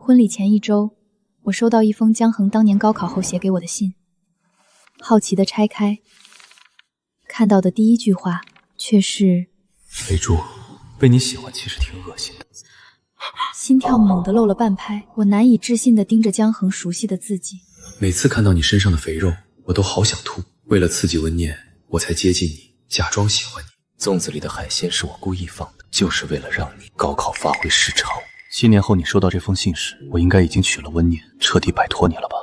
婚礼前1周，我收到一封江恒当年高考后写给我的信，好奇地拆开，看到的第一句话却是：肥猪，被你喜欢其实挺恶心的。心跳猛地漏了半拍，我难以置信地盯着江恒熟悉的字迹。每次看到你身上的肥肉，我都好想吐。为了刺激温念，我才接近你，假装喜欢你。粽子里的海鲜是我故意放的，就是为了让你高考发挥失常。7年后你收到这封信时，我应该已经娶了温念，彻底摆脱你了吧？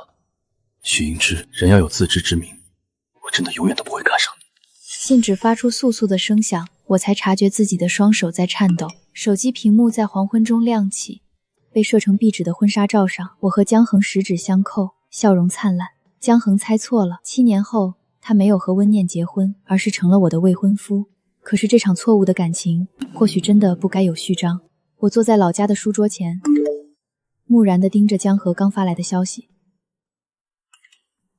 许英之，人要有自知之明，我真的永远都不会看上你。信纸发出簌簌的声响，我才察觉自己的双手在颤抖。手机屏幕在黄昏中亮起，被射成壁纸的婚纱照上，我和江恒十指相扣，笑容灿烂。江恒猜错了，7年后他没有和温念结婚，而是成了我的未婚夫。可是这场错误的感情，或许真的不该有序章。我坐在老家的书桌前，木然地盯着江河刚发来的消息。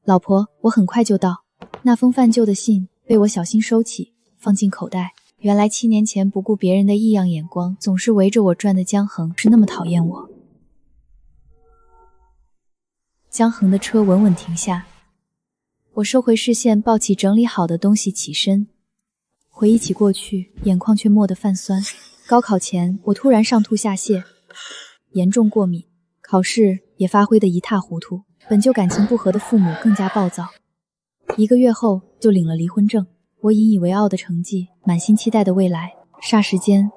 老婆，我很快就到。那封泛旧的信被我小心收起，放进口袋。原来7年前不顾别人的异样眼光，总是围着我转的江恒是那么讨厌我。江恒的车稳稳停下，我收回视线，抱起整理好的东西起身。回忆起过去，眼眶却没得泛酸。高考前，我突然上吐下泻，严重过敏，考试也发挥得一塌糊涂。本就感情不和的父母更加暴躁。1个月后就领了离婚证。我引以为傲的成绩，满心期待的未来，霎时间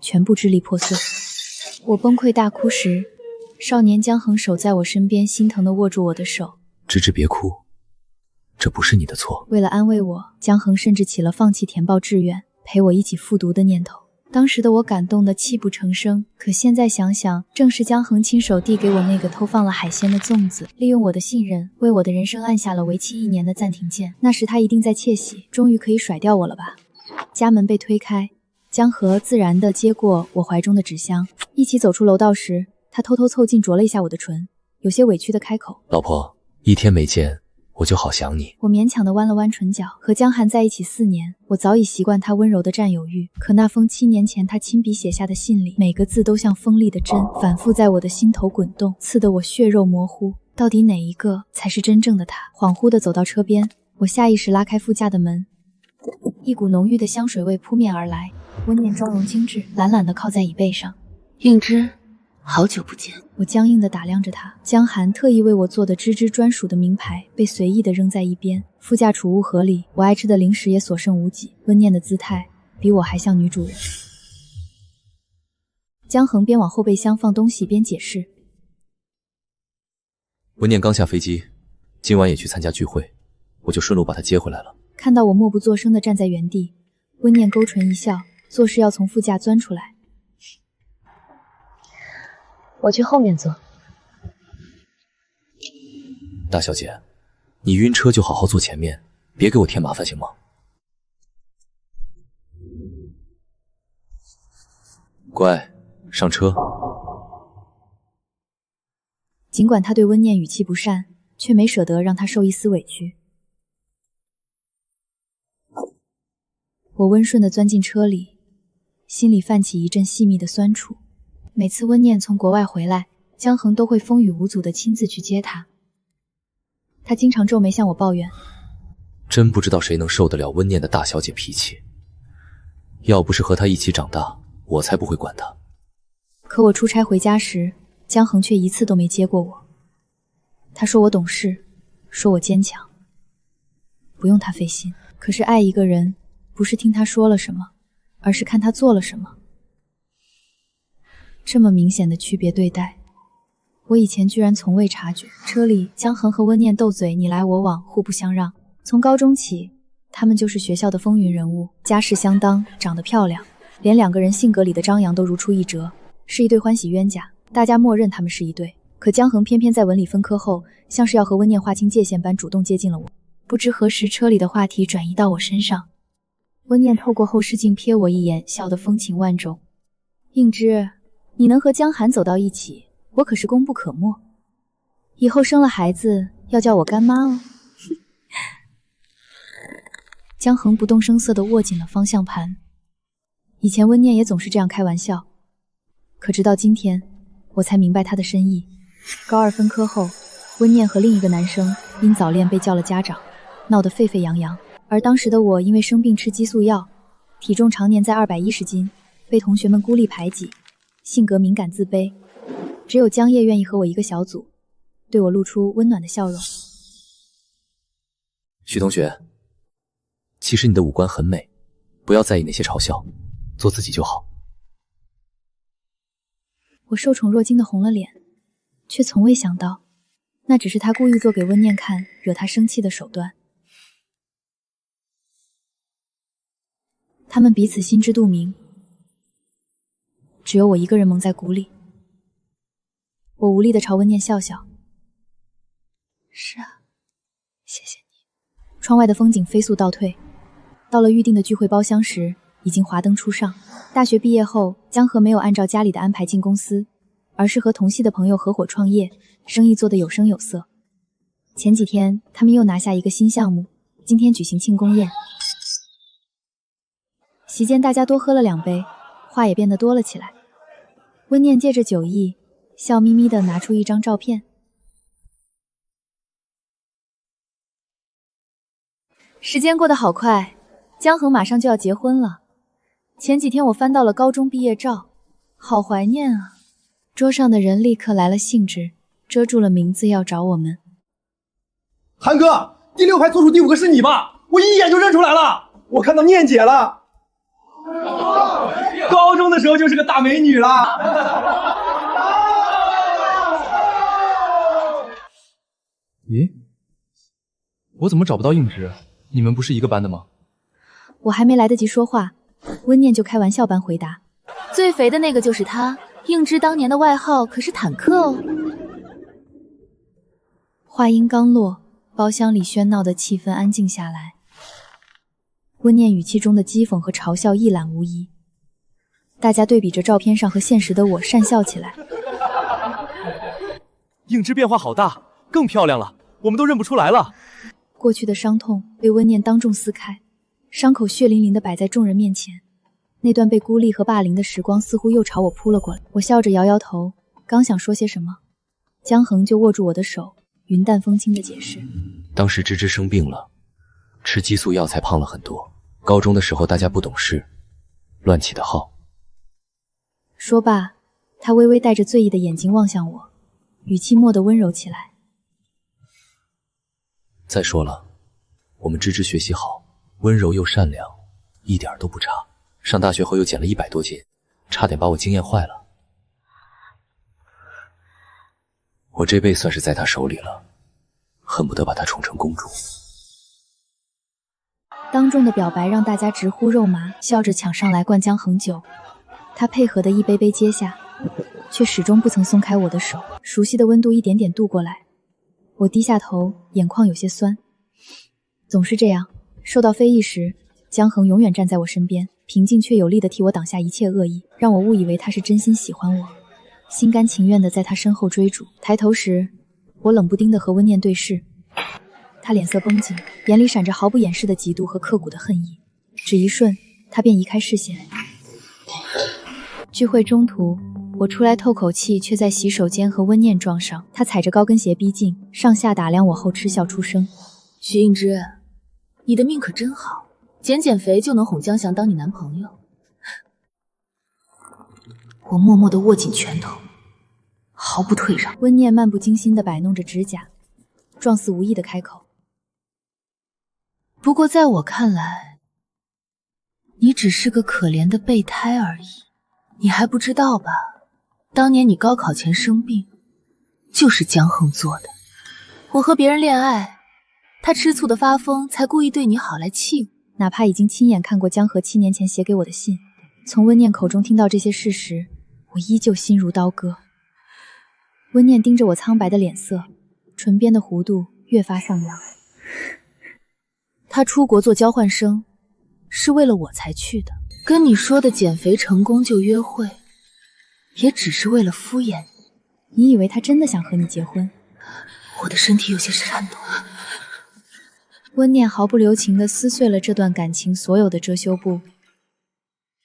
全部支离破碎。我崩溃大哭时，少年江恒守在我身边，心疼地握住我的手。芝芝别哭，这不是你的错。为了安慰我，江恒甚至起了放弃填报志愿，陪我一起复读的念头。当时的我感动得泣不成声，可现在想想，正是江恒亲手递给我那个偷放了海鲜的粽子，利用我的信任，为我的人生按下了为期1年的暂停键。那时他一定在窃喜，终于可以甩掉我了吧。家门被推开，江河自然地接过我怀中的纸箱，一起走出楼道时，他偷偷凑近啄了一下我的唇，有些委屈地开口：老婆，1天没见，我就好想你。我勉强地弯了弯唇角，和江寒在一起4年，我早已习惯他温柔的占有欲。可那封7年前他亲笔写下的信里，每个字都像锋利的针，反复在我的心头滚动，刺得我血肉模糊。到底哪一个才是真正的他？恍惚地走到车边，我下意识拉开副驾的门，一股浓郁的香水味扑面而来。温念妆容精致，懒懒地靠在椅背上。应之，好久不见。我僵硬地打量着他，江寒特意为我做的芝芝专属的名牌被随意地扔在一边。副驾储物盒里，我爱吃的零食也所剩无几。温念的姿态比我还像女主人。江恒边往后备箱放东西边解释：温念刚下飞机，今晚也去参加聚会，我就顺路把她接回来了。看到我默不作声地站在原地，温念勾唇一笑，做事要从副驾钻出来。我去后面坐。大小姐，你晕车就好好坐前面，别给我添麻烦行吗？乖，上车。尽管他对温念语气不善，却没舍得让他受一丝委屈。我温顺地钻进车里，心里泛起一阵细密的酸楚。每次温念从国外回来，江恒都会风雨无阻地亲自去接她。他经常皱眉向我抱怨，真不知道谁能受得了温念的大小姐脾气。要不是和她一起长大，我才不会管她。可我出差回家时，江恒却一次都没接过我。他说我懂事，说我坚强，不用他费心。可是爱一个人，不是听他说了什么，而是看他做了什么。这么明显的区别对待，我以前居然从未察觉。车里，江恒和温念斗嘴，你来我往，互不相让。从高中起，他们就是学校的风云人物，家世相当，长得漂亮，连2个人性格里的张扬都如出一辙，是一对欢喜冤家。大家默认他们是一对，可江恒偏偏在文理分科后，像是要和温念划清界限般主动接近了我。不知何时，车里的话题转移到我身上。温念透过后视镜瞥我一眼，笑得风情万种。应之，你能和江寒走到一起，我可是功不可没。以后生了孩子，要叫我干妈哦。江恒不动声色地握紧了方向盘。以前温念也总是这样开玩笑，可直到今天，我才明白他的深意。高二分科后，温念和另一个男生因早恋被叫了家长，闹得沸沸扬扬。而当时的我因为生病吃激素药，体重常年在210斤，被同学们孤立排挤，性格敏感自卑。只有江夜愿意和我一个小组，对我露出温暖的笑容。许同学，其实你的五官很美，不要在意那些嘲笑，做自己就好。我受宠若惊的红了脸，却从未想到，那只是他故意做给温念看，惹他生气的手段。他们彼此心知肚明，只有我一个人蒙在鼓里。我无力地朝温念笑笑。是啊，谢谢你。窗外的风景飞速倒退，到了预定的聚会包厢时，已经华灯初上。大学毕业后，江河没有按照家里的安排进公司，而是和同系的朋友合伙创业，生意做得有声有色。前几天，他们又拿下一个新项目，今天举行庆功宴。席间大家多喝了2杯，话也变得多了起来。温念借着酒意，笑眯眯地拿出一张照片。时间过得好快，江恒马上就要结婚了。前几天我翻到了高中毕业照，好怀念啊。桌上的人立刻来了兴致，遮住了名字要找我们。韩哥，第6排左数第5个是你吧？我一眼就认出来了，我看到念姐了。高中的时候就是个大美女了。咦，我怎么找不到应之？你们不是一个班的吗？我还没来得及说话，温念就开玩笑般回答：“最肥的那个就是他，应之当年的外号可是坦克哦。”话音刚落，包厢里喧闹的气氛安静下来。温念语气中的讥讽和嘲笑一览无遗，大家对比着照片上和现实的我讪笑起来。应之变化好大，更漂亮了，我们都认不出来了。过去的伤痛被温念当众撕开，伤口血淋淋地摆在众人面前。那段被孤立和霸凌的时光似乎又朝我扑了过来。我笑着摇摇头，刚想说些什么，江恒就握住我的手，云淡风轻地解释：当时芝芝生病了，吃激素药才胖了很多。高中的时候大家不懂事，乱起的号。说罢，他微微带着醉意的眼睛望向我，语气蓦地温柔起来。再说了，我们芝芝学习好，温柔又善良，一点都不差。上大学后又减了100多斤，差点把我惊艳坏了。我这辈算是在她手里了，恨不得把她宠成公主。当众的表白让大家直呼肉麻，笑着抢上来灌江恒酒。他配合的一杯杯接下，却始终不曾松开我的手。熟悉的温度一点点渡过来，我低下头，眼眶有些酸。总是这样，受到非议时，江恒永远站在我身边，平静却有力地替我挡下一切恶意，让我误以为他是真心喜欢我，心甘情愿地在他身后追逐。抬头时，我冷不丁地和温念对视，他脸色绷紧，眼里闪着毫不掩饰的嫉妒和刻骨的恨意。只一瞬，他便移开视线。聚会中途，我出来透口气，却在洗手间和温念撞上。他踩着高跟鞋逼近，上下打量我后嗤笑出声：“徐应之，你的命可真好，减肥就能哄江翔当你男朋友。”我默默地握紧拳头，毫不退让。温念漫不经心地摆弄着指甲，状似无意地开口：“不过在我看来，你只是个可怜的备胎而已。你还不知道吧？当年你高考前生病，就是江恒做的。我和别人恋爱，他吃醋的发疯，才故意对你好来气我。”哪怕已经亲眼看过江河7年前写给我的信，从温念口中听到这些事实，我依旧心如刀割。温念盯着我苍白的脸色，唇边的弧度越发上扬。他出国做交换生，是为了我才去的。跟你说的减肥成功就约会，也只是为了敷衍你。你以为他真的想和你结婚？我的身体有些颤抖。温念毫不留情地撕碎了这段感情所有的遮羞布。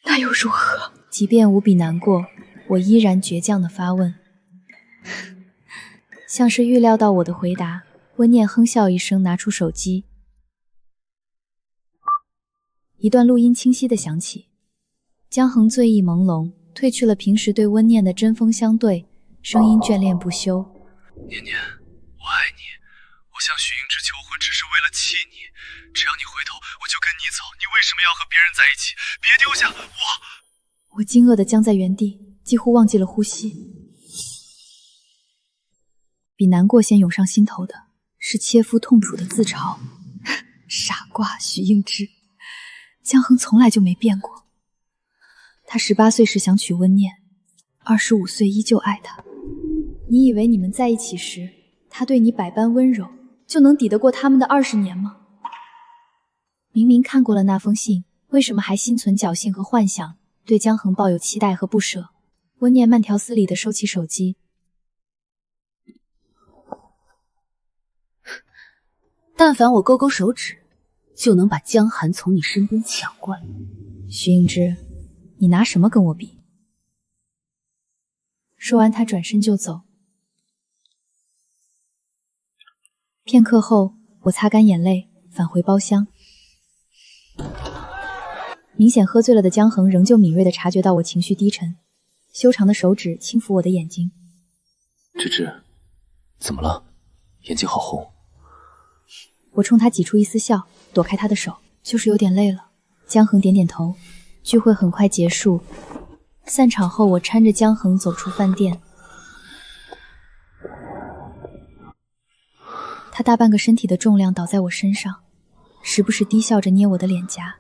那又如何？即便无比难过，我依然倔强地发问：像是预料到我的回答，温念哼笑一声，拿出手机。一段录音清晰地响起，江恒醉意朦胧，褪去了平时对温念的针锋相对，声音眷恋不休。念念，我爱你，我向许英之求婚只是为了气你，只要你回头，我就跟你走，你为什么要和别人在一起？别丢下我！我惊愕地僵在原地，几乎忘记了呼吸。比难过先涌上心头的是切肤痛楚的自嘲。傻瓜许应之，江恒从来就没变过。他18岁时想娶温念，25岁依旧爱她。你以为你们在一起时，他对你百般温柔，就能抵得过他们的20年吗？明明看过了那封信，为什么还心存侥幸和幻想，对江恒抱有期待和不舍？温念慢条斯理地收起手机。但凡我勾勾手指，就能把江寒从你身边抢过来。徐应之，你拿什么跟我比？说完，他转身就走。片刻后，我擦干眼泪，返回包厢。明显喝醉了的江恒仍旧敏锐地察觉到我情绪低沉，修长的手指轻抚我的眼睛。芝芝，怎么了？眼睛好红。我冲他挤出一丝笑，躲开他的手，就是有点累了。江恒点点头。聚会很快结束，散场后我搀着江恒走出饭店。他大半个身体的重量倒在我身上，时不时低笑着捏我的脸颊，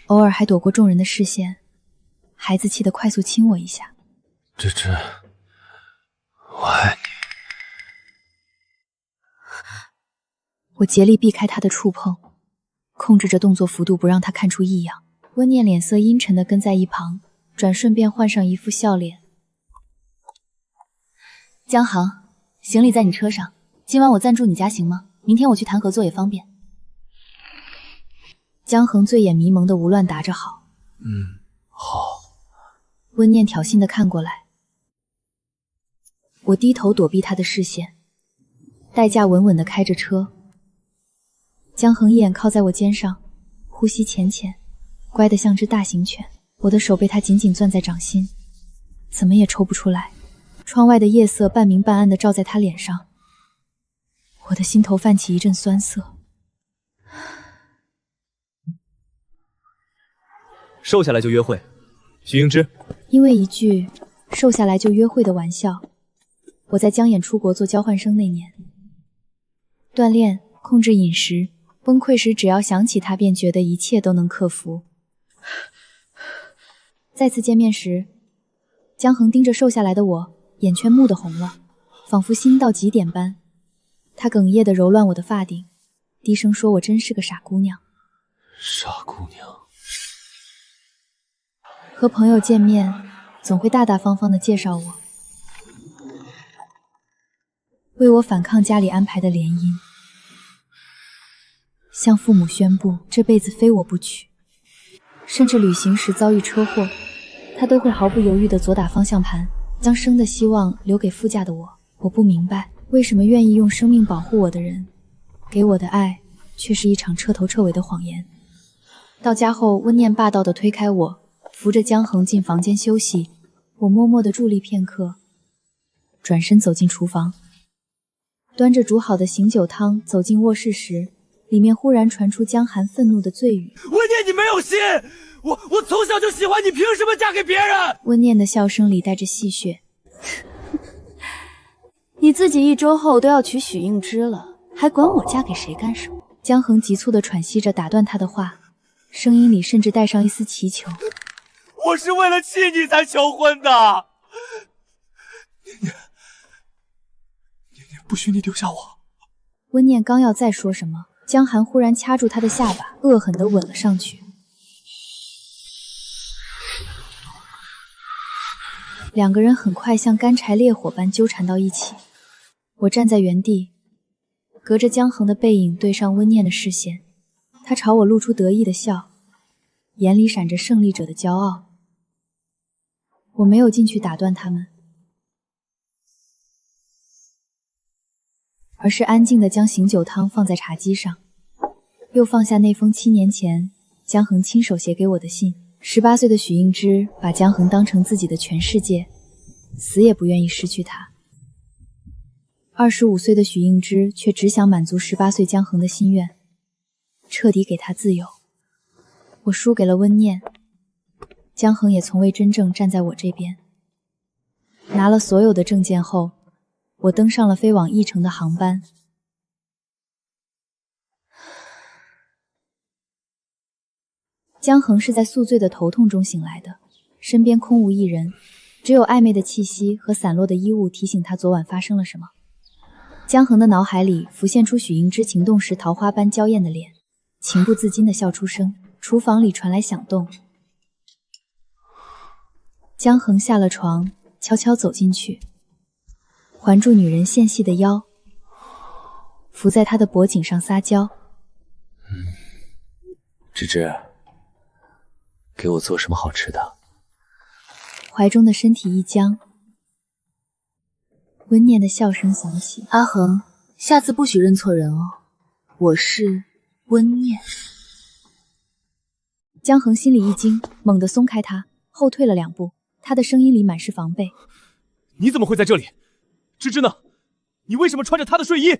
偶尔还躲过众人的视线，孩子气地快速亲我一下。芝芝，我爱你。我竭力避开他的触碰，控制着动作幅度不让他看出异样。温念脸色阴沉地跟在一旁，转瞬便换上一副笑脸。江航，行李在你车上，今晚我暂住你家行吗？明天我去谈合作也方便。江恒醉眼迷蒙的无乱答着好。好。温念挑衅地看过来，我低头躲避他的视线，代驾稳稳地开着车。江恒一眼靠在我肩上，呼吸浅浅，乖得像只大型犬。我的手被他紧紧攥在掌心，怎么也抽不出来。窗外的夜色半明半暗地照在他脸上，我的心头泛起一阵酸涩。瘦下来就约会，徐英之。因为一句瘦下来就约会的玩笑，我在江衍出国做交换生那年，锻炼、控制饮食，崩溃时只要想起他便觉得一切都能克服。再次见面时，江恒盯着瘦下来的我，眼圈蓦地红了，仿佛心到极点般。他哽咽地揉乱我的发顶，低声说我真是个傻姑娘。傻姑娘。和朋友见面，总会大大方方地介绍我，为我反抗家里安排的联姻，向父母宣布这辈子非我不娶。甚至旅行时遭遇车祸，他都会毫不犹豫地左打方向盘，将生的希望留给副驾的我。我不明白，为什么愿意用生命保护我的人，给我的爱却是一场彻头彻尾的谎言。到家后，温念霸道地推开我，扶着江恒进房间休息。我默默地伫立片刻，转身走进厨房，端着煮好的醒酒汤走进卧室时，里面忽然传出江寒愤怒的醉语：温念，你没有心！我从小就喜欢你，凭什么嫁给别人？温念的笑声里带着戏谑。你自己1周后都要娶许应之了，还管我嫁给谁干什么？江恒急促地喘息着打断他的话，声音里甚至带上一丝祈求。我是为了气你才求婚的。念念，不许你丢下我！温念刚要再说什么，江寒忽然掐住他的下巴，恶狠地吻了上去。两个人很快像干柴烈火般纠缠到一起。我站在原地，隔着江恒的背影对上温念的视线，他朝我露出得意的笑，眼里闪着胜利者的骄傲。我没有进去打断他们，而是安静地将醒酒汤放在茶几上，又放下那封7年前江恒亲手写给我的信。18岁的许映之把江恒当成自己的全世界，死也不愿意失去他。25岁的许映之却只想满足18岁江恒的心愿，彻底给他自由。我输给了温念，江恒也从未真正站在我这边。拿了所有的证件后，我登上了飞往翼城的航班。江恒是在宿醉的头痛中醒来的，身边空无一人，只有暧昧的气息和散落的衣物提醒他昨晚发生了什么。江恒的脑海里浮现出许映之情动时桃花般娇艳的脸，情不自禁地笑出声。厨房里传来响动，江恒下了床，悄悄走进去，环住女人纤细的腰，伏在她的脖颈上撒娇。芝芝，给我做什么好吃的？怀中的身体一僵，温念的笑声响起。阿恒，下次不许认错人哦，我是温念。江恒心里一惊，猛地松开他，后退了2步，他的声音里满是防备。你怎么会在这里？芝芝呢？你为什么穿着她的睡衣？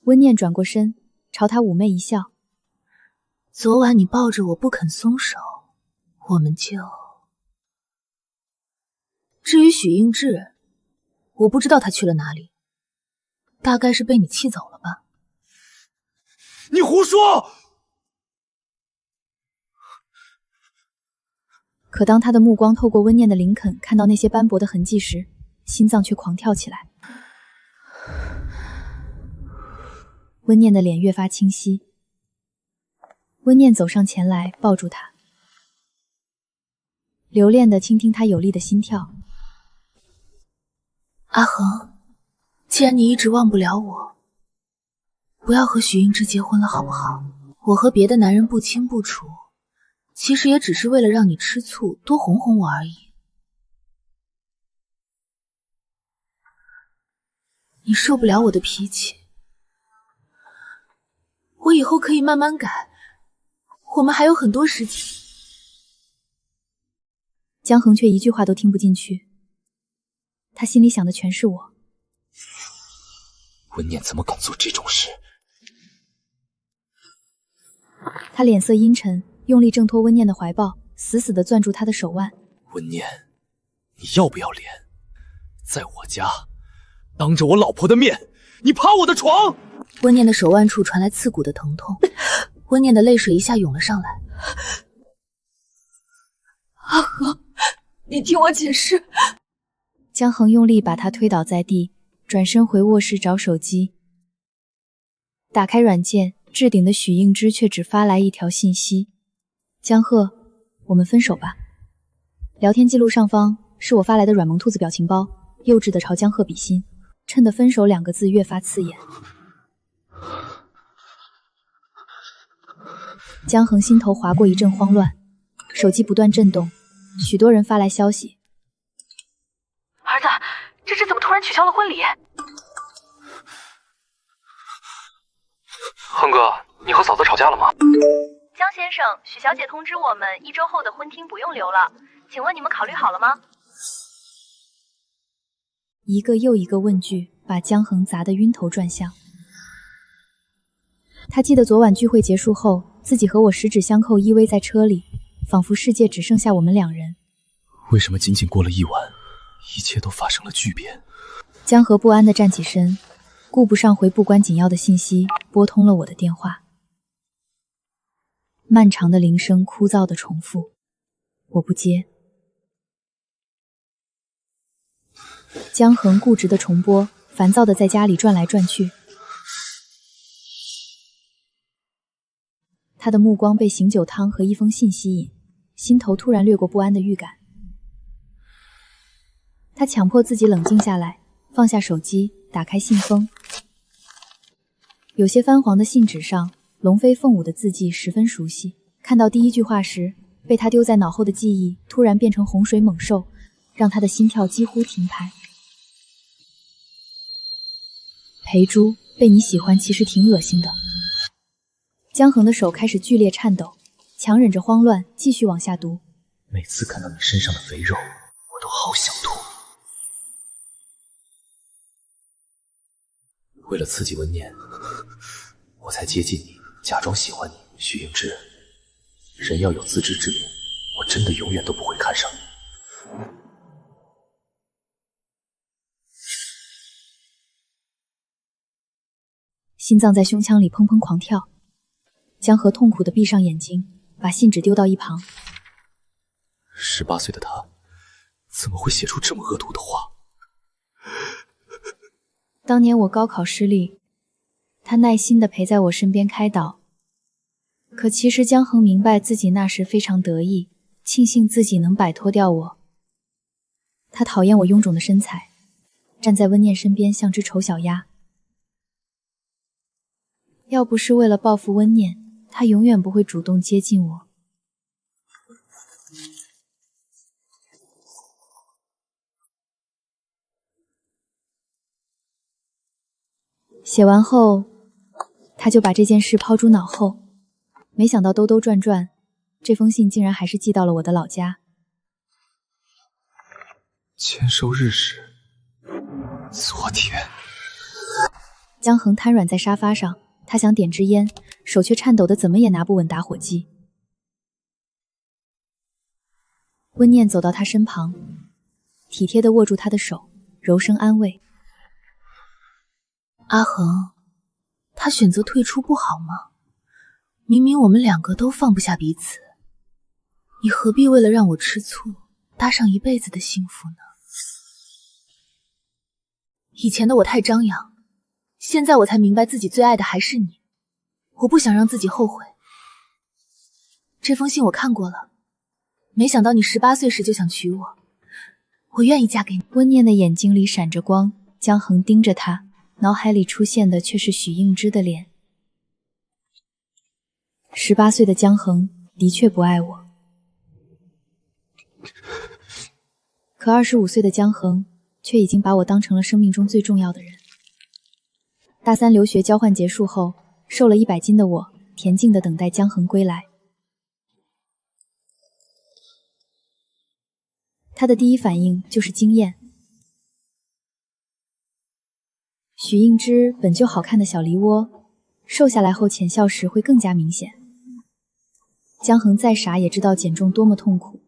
温念转过身，朝他妩媚一笑。昨晚你抱着我不肯松手，我们就……至于许映之，我不知道他去了哪里，大概是被你气走了吧。你胡说！可当他的目光透过温念的林肯看到那些斑驳的痕迹时，心脏却狂跳起来。温念的脸越发清晰，温念走上前来，抱住他，留恋地倾听他有力的心跳。阿恒，既然你一直忘不了我，不要和许映之结婚了好不好？我和别的男人不清不楚，其实也只是为了让你吃醋，多哄哄我而已。你受不了我的脾气，我以后可以慢慢改，我们还有很多时间。江恒却一句话都听不进去，他心里想的全是我。温念怎么敢做这种事？他脸色阴沉，用力挣脱温念的怀抱，死死地攥住他的手腕。温念，你要不要脸？在我家，当着我老婆的面，你爬我的床！温念的手腕处传来刺骨的疼痛，温念的泪水一下涌了上来。阿恒，你听我解释。江恒用力把他推倒在地，转身回卧室找手机，打开软件，置顶的许映之却只发来一条信息：江鹤，我们分手吧。聊天记录上方是我发来的软萌兔子表情包，幼稚的朝江鹤比心，衬得分手2个字越发刺眼。江恒心头划过一阵慌乱，手机不断震动，许多人发来消息。儿子，芝芝怎么突然取消了婚礼？恒哥，你和嫂子吵架了吗？江先生，许小姐通知我们1周后的婚厅不用留了，请问你们考虑好了吗？一个又一个问句把江恒砸得晕头转向。他记得昨晚聚会结束后，自己和我十指相扣依偎在车里，仿佛世界只剩下我们2人。为什么仅仅过了1晚，一切都发生了巨变？江河不安地站起身，顾不上回不关紧要的信息，拨通了我的电话。漫长的铃声枯燥地重复，我不接。江恒固执地重拨，烦躁地在家里转来转去。他的目光被醒酒汤和一封信吸引，心头突然掠过不安的预感。他强迫自己冷静下来，放下手机，打开信封。有些泛黄的信纸上，龙飞凤舞的字迹十分熟悉。看到第一句话时，被他丢在脑后的记忆突然变成洪水猛兽，让他的心跳几乎停拍。裴珠，被你喜欢其实挺恶心的。江恒的手开始剧烈颤抖，强忍着慌乱，继续往下读。每次看到你身上的肥肉，我都好想吐。为了刺激温念，我才接近你，假装喜欢你。许英之，人要有自知之明，我真的永远都不会看上你。心脏在胸腔里砰砰狂跳，江河痛苦地闭上眼睛，把信纸丢到一旁。18岁的他，怎么会写出这么恶毒的话？当年我高考失利，他耐心地陪在我身边开导。可其实江恒明白自己那时非常得意，庆幸自己能摆脱掉我。他讨厌我臃肿的身材，站在温念身边像只丑小鸭。要不是为了报复温念，他永远不会主动接近我。写完后，他就把这件事抛诸脑后。没想到兜兜转转，这封信竟然还是寄到了我的老家。签收日时，昨天。江恒瘫软在沙发上，他想点支烟，手却颤抖得怎么也拿不稳打火机。温念走到他身旁，体贴地握住他的手，柔声安慰：“阿恒，他选择退出不好吗？明明我们两个都放不下彼此，你何必为了让我吃醋，搭上一辈子的幸福呢？以前的我太张扬，现在我才明白自己最爱的还是你，我不想让自己后悔。这封信我看过了，没想到你18岁时就想娶我，我愿意嫁给你。”温念的眼睛里闪着光，江恒盯着他，脑海里出现的却是许应之的脸。18岁的江恒的确不爱我，可25岁的江恒却已经把我当成了生命中最重要的人。大3留学交换结束后，瘦了100斤的我，恬静地等待江恒归来。他的第一反应就是惊艳。许应之本就好看的小梨窝，瘦下来后浅笑时会更加明显。江恒再傻也知道减重多么痛苦，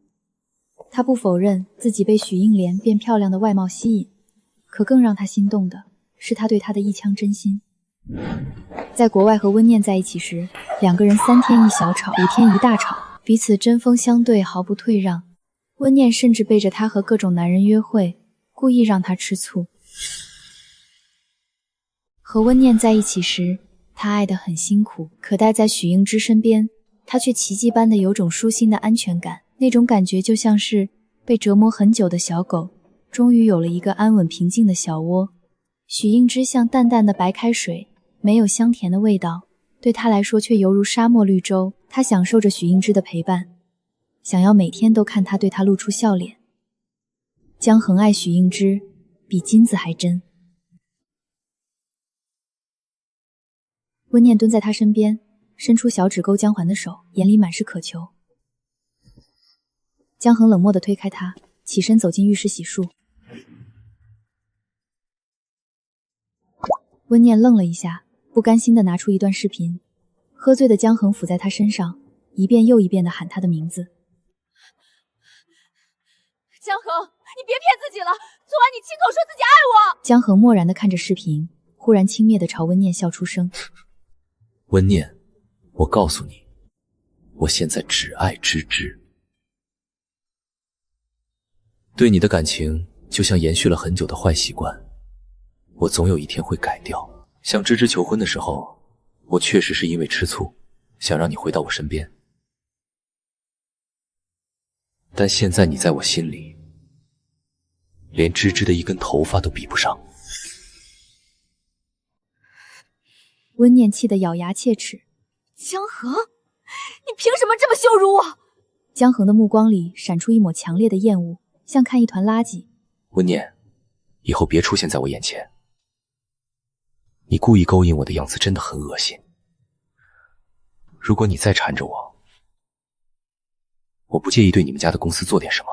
他不否认自己被许应莲变漂亮的外貌吸引，可更让他心动的是他对她的一腔真心。在国外和温念在一起时，两个人3天一小吵，5天一大吵，彼此针锋相对，毫不退让。温念甚至背着他和各种男人约会，故意让他吃醋。和温念在一起时，他爱得很辛苦，可待在许应之身边，他却奇迹般的有种舒心的安全感，那种感觉就像是被折磨很久的小狗，终于有了一个安稳平静的小窝。许应之像淡淡的白开水，没有香甜的味道，对他来说却犹如沙漠绿洲。他享受着许应之的陪伴，想要每天都看他对他露出笑脸。江恒爱许应之比金子还真。温念蹲在他身边，伸出小指勾江环的手，眼里满是渴求。江恒冷漠地推开他，起身走进浴室洗漱。温念愣了一下，不甘心地拿出一段视频。喝醉的江恒伏在他身上，一遍又一遍地喊他的名字。江恒，你别骗自己了，昨晚你亲口说自己爱我。江恒漠然地看着视频，忽然轻蔑地朝温念笑出声。温念，我告诉你，我现在只爱芝芝。对你的感情就像延续了很久的坏习惯，我总有一天会改掉。向芝芝求婚的时候，我确实是因为吃醋，想让你回到我身边。但现在你在我心里，连芝芝的一根头发都比不上。温念气得咬牙切齿。江恒，你凭什么这么羞辱我？江恒的目光里闪出一抹强烈的厌恶，像看一团垃圾。温念，以后别出现在我眼前。你故意勾引我的样子真的很恶心。如果你再缠着我，我不介意对你们家的公司做点什么。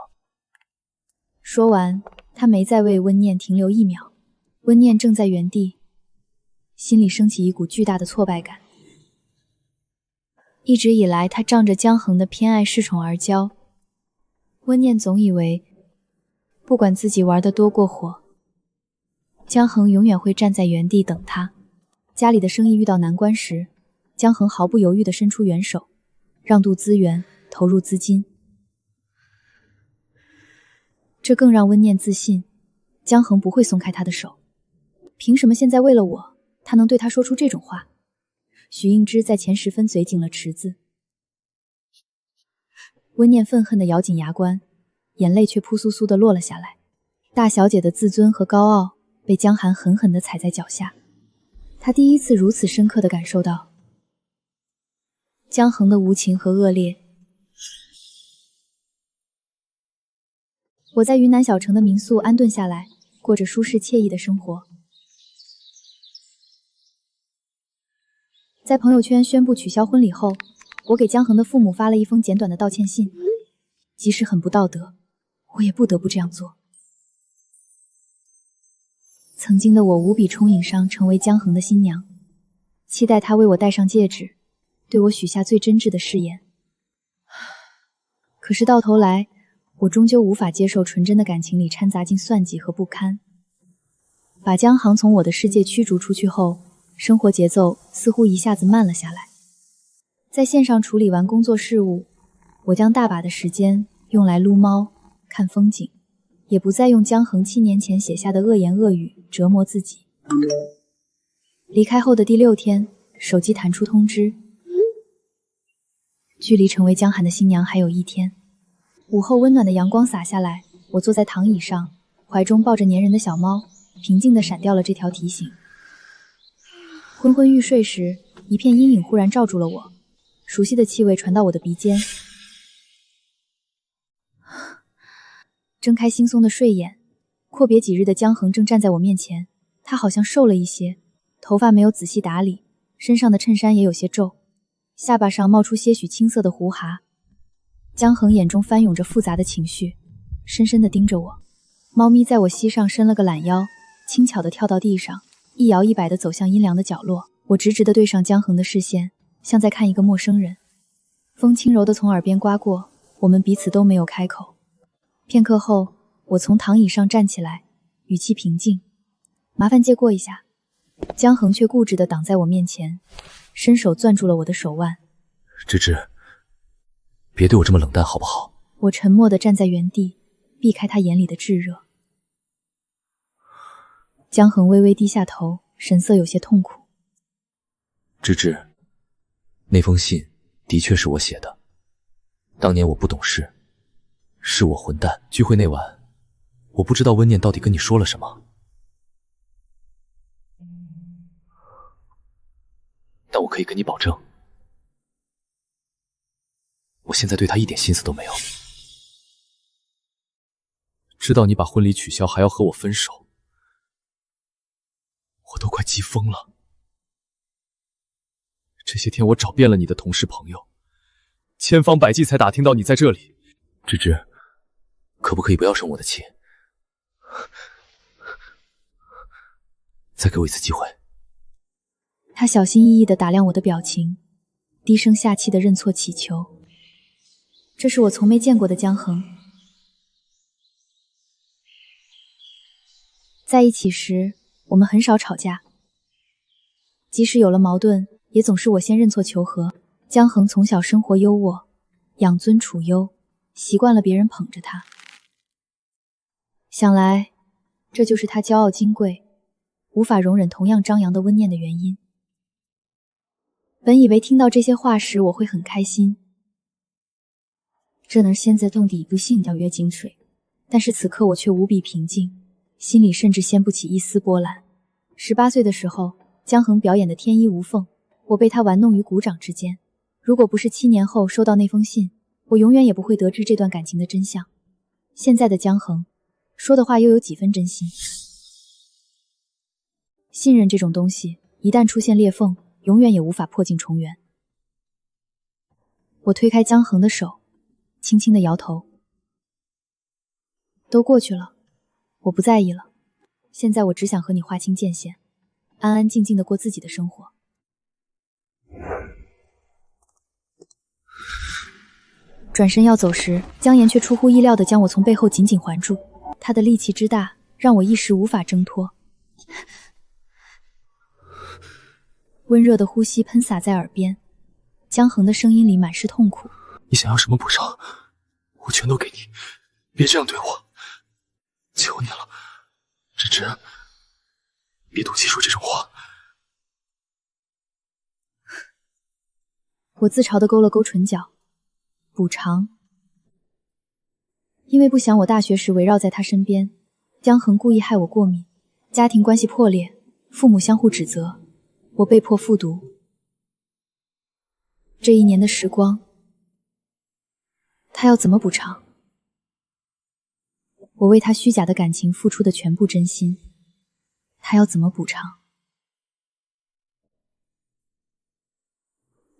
说完，他没再为温念停留1秒。温念正在原地，心里升起一股巨大的挫败感。一直以来，他仗着江衡的偏爱恃宠而骄。温念总以为，不管自己玩得多过火，江衡永远会站在原地等他。家里的生意遇到难关时，江衡毫不犹豫地伸出援手，让渡资源，投入资金。这更让温念自信，江衡不会松开他的手。凭什么现在为了我，他能对他说出这种话？许应之在前10分嘴紧了池子。温念愤恨地咬紧牙关，眼泪却扑簌簌地落了下来。大小姐的自尊和高傲被江寒狠狠地踩在脚下。他第一次如此深刻地感受到江衡的无情和恶劣。我在云南小城的民宿安顿下来，过着舒适惬意的生活。在朋友圈宣布取消婚礼后，我给江衡的父母发了一封简短的道歉信。即使很不道德，我也不得不这样做。曾经的我无比憧憬上成为江衡的新娘，期待他为我戴上戒指，对我许下最真挚的誓言。可是到头来，我终究无法接受纯真的感情里掺杂进算计和不堪。把江衡从我的世界驱逐出去后，生活节奏似乎一下子慢了下来。在线上处理完工作事务，我将大把的时间用来撸猫、看风景，也不再用江衡7年前写下的恶言恶语折磨自己。离开后的第6天，手机弹出通知，距离成为江寒的新娘还有1天。午后温暖的阳光洒下来，我坐在躺椅上，怀中抱着粘人的小猫，平静地闪掉了这条提醒。昏昏欲睡时，一片阴影忽然罩住了我，熟悉的气味传到我的鼻尖。睁开惺忪的睡眼，阔别几日的江衡正站在我面前。他好像瘦了一些，头发没有仔细打理，身上的衬衫也有些皱，下巴上冒出些许青色的胡茬。江衡眼中翻涌着复杂的情绪，深深地盯着我。猫咪在我膝上伸了个懒腰，轻巧地跳到地上，一摇一摆地走向阴凉的角落。我直直地对上江衡的视线，像在看一个陌生人。风轻柔地从耳边刮过，我们彼此都没有开口。片刻后，我从躺椅上站起来，语气平静：“麻烦借过一下。”江衡却固执地挡在我面前，伸手攥住了我的手腕。芝芝，别对我这么冷淡好不好？我沉默地站在原地，避开他眼里的炙热。江衡微微低下头，神色有些痛苦。芝芝，那封信的确是我写的。当年我不懂事，是我混蛋。聚会那晚，我不知道温念到底跟你说了什么，但我可以跟你保证，我现在对他一点心思都没有。知道你把婚礼取消还要和我分手，我都快急疯了。这些天我找遍了你的同事朋友，千方百计才打听到你在这里。芝芝，可不可以不要生我的气？再给我一次机会。他小心翼翼地打量我的表情，低声下气地认错乞求。这是我从没见过的江衡。在一起时，我们很少吵架，即使有了矛盾，也总是我先认错求和。江衡从小生活优渥，养尊处优，习惯了别人捧着他。想来，这就是他骄傲金贵，无法容忍同样张扬的温念的原因。本以为听到这些话时我会很开心，这能现在洞底不信要约金水，但是此刻我却无比平静，心里甚至掀不起一丝波澜。18岁的时候，江衡表演的天衣无缝，我被他玩弄于股掌之间。如果不是7年后收到那封信，我永远也不会得知这段感情的真相。现在的江衡说的话又有几分真心？信任这种东西，一旦出现裂缝，永远也无法破镜重圆。我推开江恒的手，轻轻地摇头。都过去了，我不在意了。现在我只想和你划清界限，安安静静地过自己的生活。转身要走时，江岩却出乎意料地将我从背后紧紧环住，他的力气之大，让我一时无法挣脱。温热的呼吸喷洒在耳边，江恒的声音里满是痛苦。你想要什么补偿，我全都给你，别这样对我，求你了，芝芝，别多记住这种话。我自嘲地勾了勾唇角。补偿？因为不想我大学时围绕在他身边，江恒故意害我过敏，家庭关系破裂，父母相互指责，我被迫复读。这1年的时光，他要怎么补偿？我为他虚假的感情付出的全部真心，他要怎么补偿？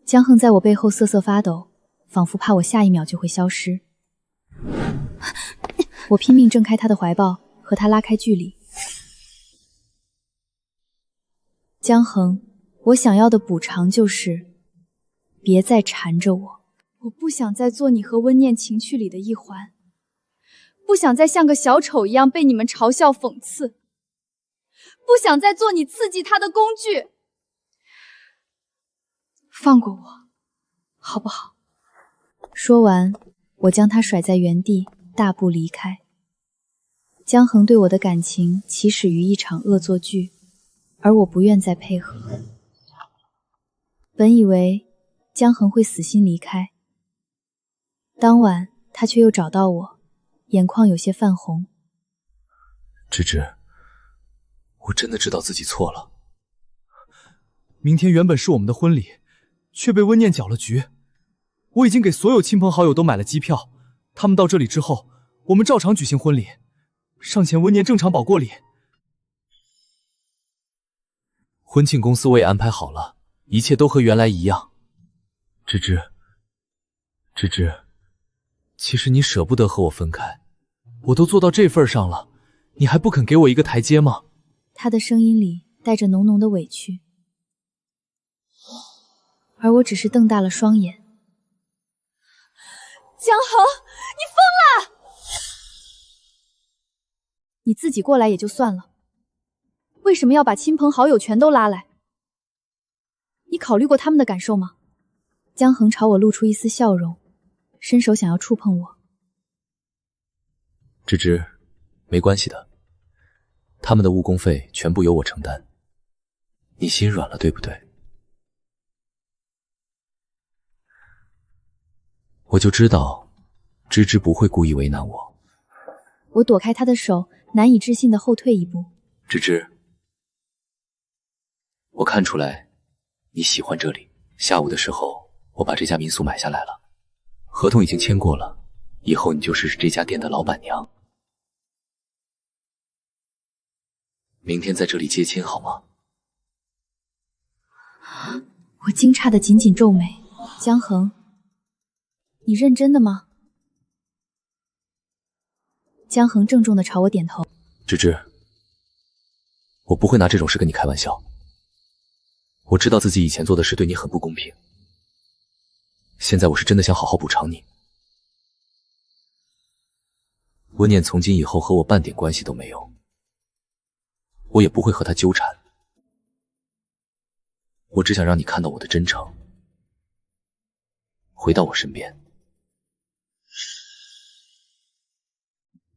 江恒在我背后瑟瑟发抖，仿佛怕我下一秒就会消失。我拼命挣开他的怀抱，和他拉开距离。江恒，我想要的补偿就是别再缠着我。我不想再做你和温念情趣里的一环，不想再像个小丑一样被你们嘲笑讽刺，不想再做你刺激他的工具。放过我，好不好？说完，我将他甩在原地，大步离开。江恒对我的感情起始于一场恶作剧，而我不愿再配合。本以为江恒会死心离开，当晚他却又找到我，眼眶有些泛红。芝芝，我真的知道自己错了。明天原本是我们的婚礼，却被温念搅了局。我已经给所有亲朋好友都买了机票，他们到这里之后，我们照常举行婚礼，尚前温念正常保过礼。婚庆公司我也安排好了，一切都和原来一样。芝芝，芝芝，其实你舍不得和我分开，我都做到这份上了，你还不肯给我一个台阶吗？他的声音里带着浓浓的委屈，而我只是瞪大了双眼。江恒，你疯了！你自己过来也就算了，为什么要把亲朋好友全都拉来？你考虑过他们的感受吗？江恒朝我露出一丝笑容，伸手想要触碰我。芝芝，没关系的，他们的误工费全部由我承担。你心软了，对不对？我就知道，芝芝不会故意为难我。我躲开他的手，难以置信地后退一步。芝芝，我看出来你喜欢这里。下午的时候，我把这家民宿买下来了，合同已经签过了，以后你就是这家店的老板娘。明天在这里接亲好吗？我惊诧地紧紧皱眉。江恒，你认真的吗？江恒郑重地朝我点头。芝芝，我不会拿这种事跟你开玩笑。我知道自己以前做的事对你很不公平，现在我是真的想好好补偿你。温念从今以后和我半点关系都没有，我也不会和他纠缠。我只想让你看到我的真诚，回到我身边。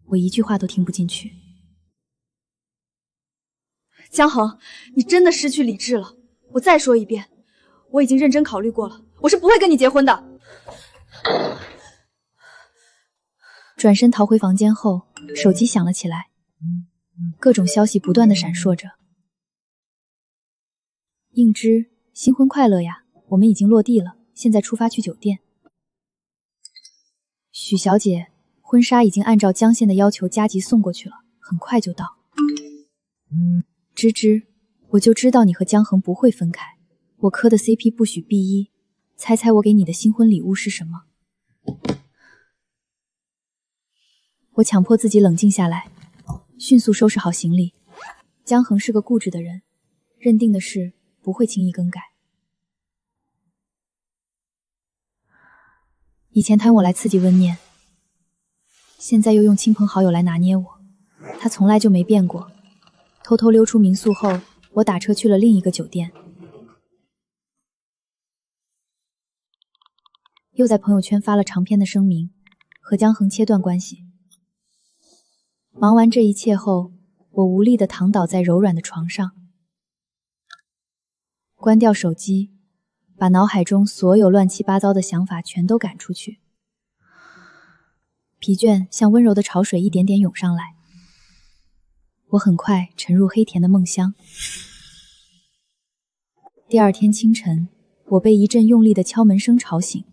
我一句话都听不进去。江恒，你真的失去理智了。我再说一遍，我已经认真考虑过了，我是不会跟你结婚的。转身逃回房间后，手机响了起来，各种消息不断的闪烁着。应之，新婚快乐呀！我们已经落地了，现在出发去酒店。许小姐，婚纱已经按照江县的要求加急送过去了，很快就到。芝芝，我就知道你和江恒不会分开。我磕的 CP 不许 B1，猜猜我给你的新婚礼物是什么？我强迫自己冷静下来，迅速收拾好行李。江恒是个固执的人，认定的事不会轻易更改。以前贪我来刺激温念，现在又用亲朋好友来拿捏我，他从来就没变过。偷偷溜出民宿后，我打车去了另一个酒店，又在朋友圈发了长篇的声明，和江恒切断关系。忙完这一切后，我无力地躺倒在柔软的床上，关掉手机，把脑海中所有乱七八糟的想法全都赶出去。疲倦像温柔的潮水一点点涌上来，我很快沉入黑甜的梦乡。第二天清晨，我被一阵用力的敲门声吵醒。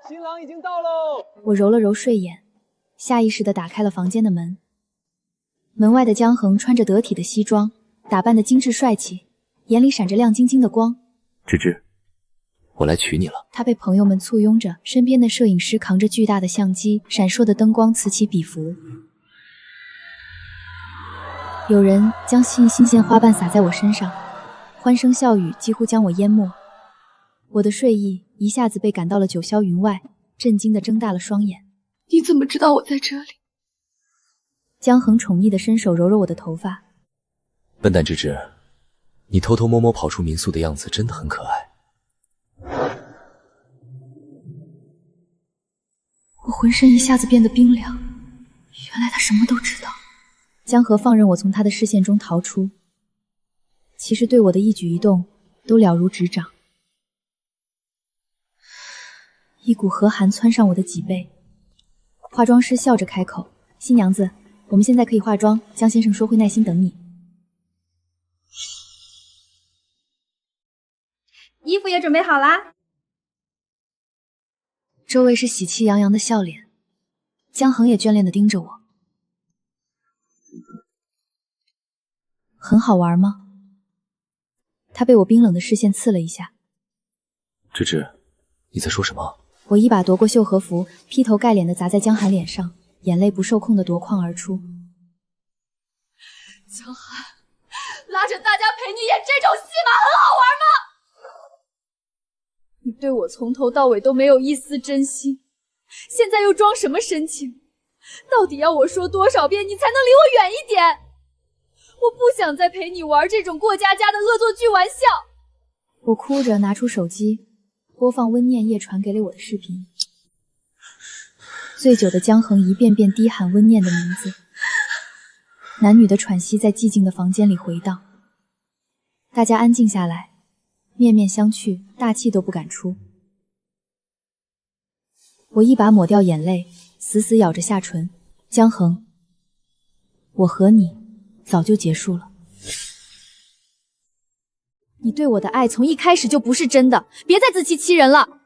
新郎已经到喽！我揉了揉睡眼，下意识地打开了房间的门。门外的江恒穿着得体的西装，打扮得精致帅气，眼里闪着亮晶晶的光。芝芝，我来娶你了。他被朋友们簇拥着，身边的摄影师扛着巨大的相机，闪烁的灯光此起彼伏。有人将新鲜花瓣洒在我身上，欢声笑语几乎将我淹没。我的睡意一下子被赶到了九霄云外，震惊地睁大了双眼。你怎么知道我在这里？江恒宠溺地伸手揉揉我的头发。笨蛋芝芝，你偷偷摸摸跑出民宿的样子真的很可爱。我浑身一下子变得冰凉，原来他什么都知道。江河放任我从他的视线中逃出，其实对我的一举一动都了如指掌。一股和寒窜上我的脊背，化妆师笑着开口：“新娘子，我们现在可以化妆，江先生说会耐心等你。”衣服也准备好啦。周围是喜气洋洋的笑脸，江恒也眷恋地盯着我。很好玩吗？他被我冰冷的视线刺了一下。芝芝，你在说什么？我一把夺过绣和服，劈头盖脸地砸在江寒脸上，眼泪不受控地夺眶而出。江寒，拉着大家陪你演这种戏码很好玩吗？你对我从头到尾都没有一丝真心，现在又装什么深情？到底要我说多少遍你才能离我远一点？我不想再陪你玩这种过家家的恶作剧玩笑。我哭着拿出手机，播放温念夜传给了我的视频。醉酒的江恒一遍遍低喊温念的名字，男女的喘息在寂静的房间里回荡。大家安静下来，面面相觑，大气都不敢出。我一把抹掉眼泪，死死咬着下唇。江恒，我和你早就结束了。你对我的爱从一开始就不是真的，别再自欺欺人了。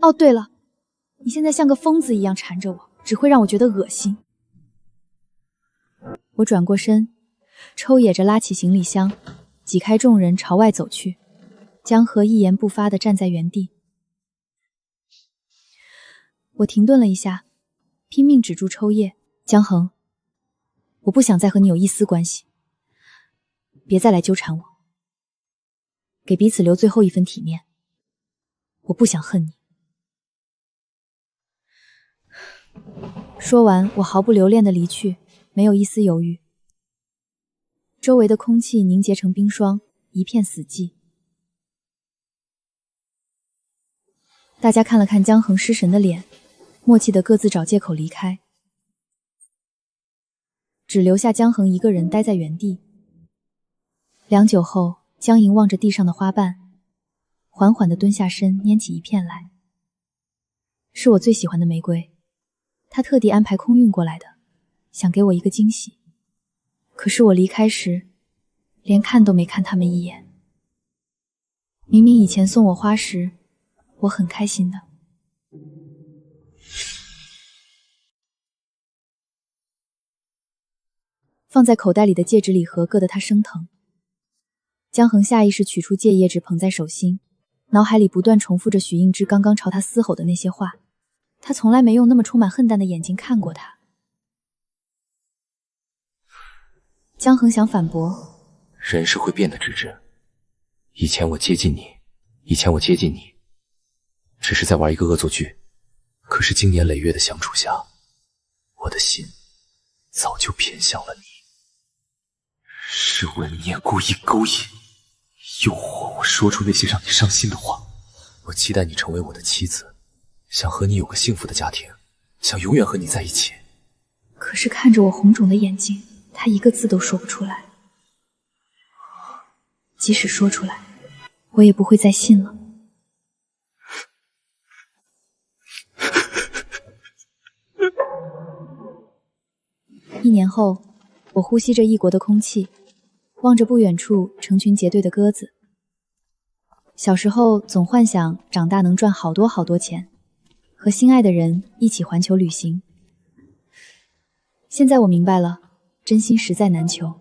哦，对了，你现在像个疯子一样缠着我，只会让我觉得恶心。我转过身，抽噎着拉起行李箱，挤开众人朝外走去。江河一言不发地站在原地。我停顿了一下，拼命止住抽噎。江恒，我不想再和你有一丝关系，别再来纠缠我，给彼此留最后一分体面。我不想恨你。说完，我毫不留恋地离去，没有一丝犹豫。周围的空气凝结成冰霜，一片死寂。大家看了看江恒失神的脸，默契地各自找借口离开，只留下江恒一个人待在原地。良久后，江莹望着地上的花瓣，缓缓地蹲下身，拈起一片来。是我最喜欢的玫瑰，他特地安排空运过来的，想给我一个惊喜。可是我离开时，连看都没看他们一眼。明明以前送我花时，我很开心的。放在口袋里的戒指礼盒硌得他生疼。江恒下意识取出戒叶指捧在手心，脑海里不断重复着许映之刚刚朝他嘶吼的那些话。他从来没用那么充满恨淡的眼睛看过他。江恒想反驳，人是会变的，芝芝。以前我接近你，只是在玩一个恶作剧。可是经年累月的相处下，我的心早就偏向了你。是文念故意勾引、诱惑我说出那些让你伤心的话。我期待你成为我的妻子，想和你有个幸福的家庭，想永远和你在一起。可是看着我红肿的眼睛，他一个字都说不出来。即使说出来，我也不会再信了。1年后，我呼吸着异国的空气，望着不远处成群结队的鸽子。小时候总幻想长大能赚好多好多钱，和心爱的人一起环球旅行。现在我明白了，真心实在难求。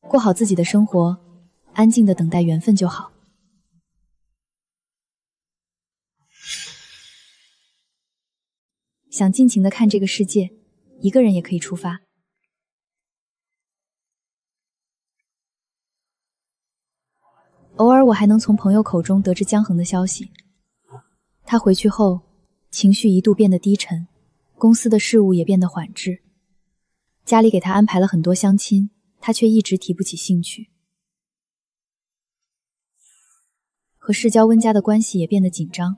过好自己的生活，安静地等待缘分就好。想尽情地看这个世界，一个人也可以出发。偶尔我还能从朋友口中得知江恒的消息。他回去后，情绪一度变得低沉，公司的事务也变得缓滞。家里给他安排了很多相亲，他却一直提不起兴趣。和世交温家的关系也变得紧张。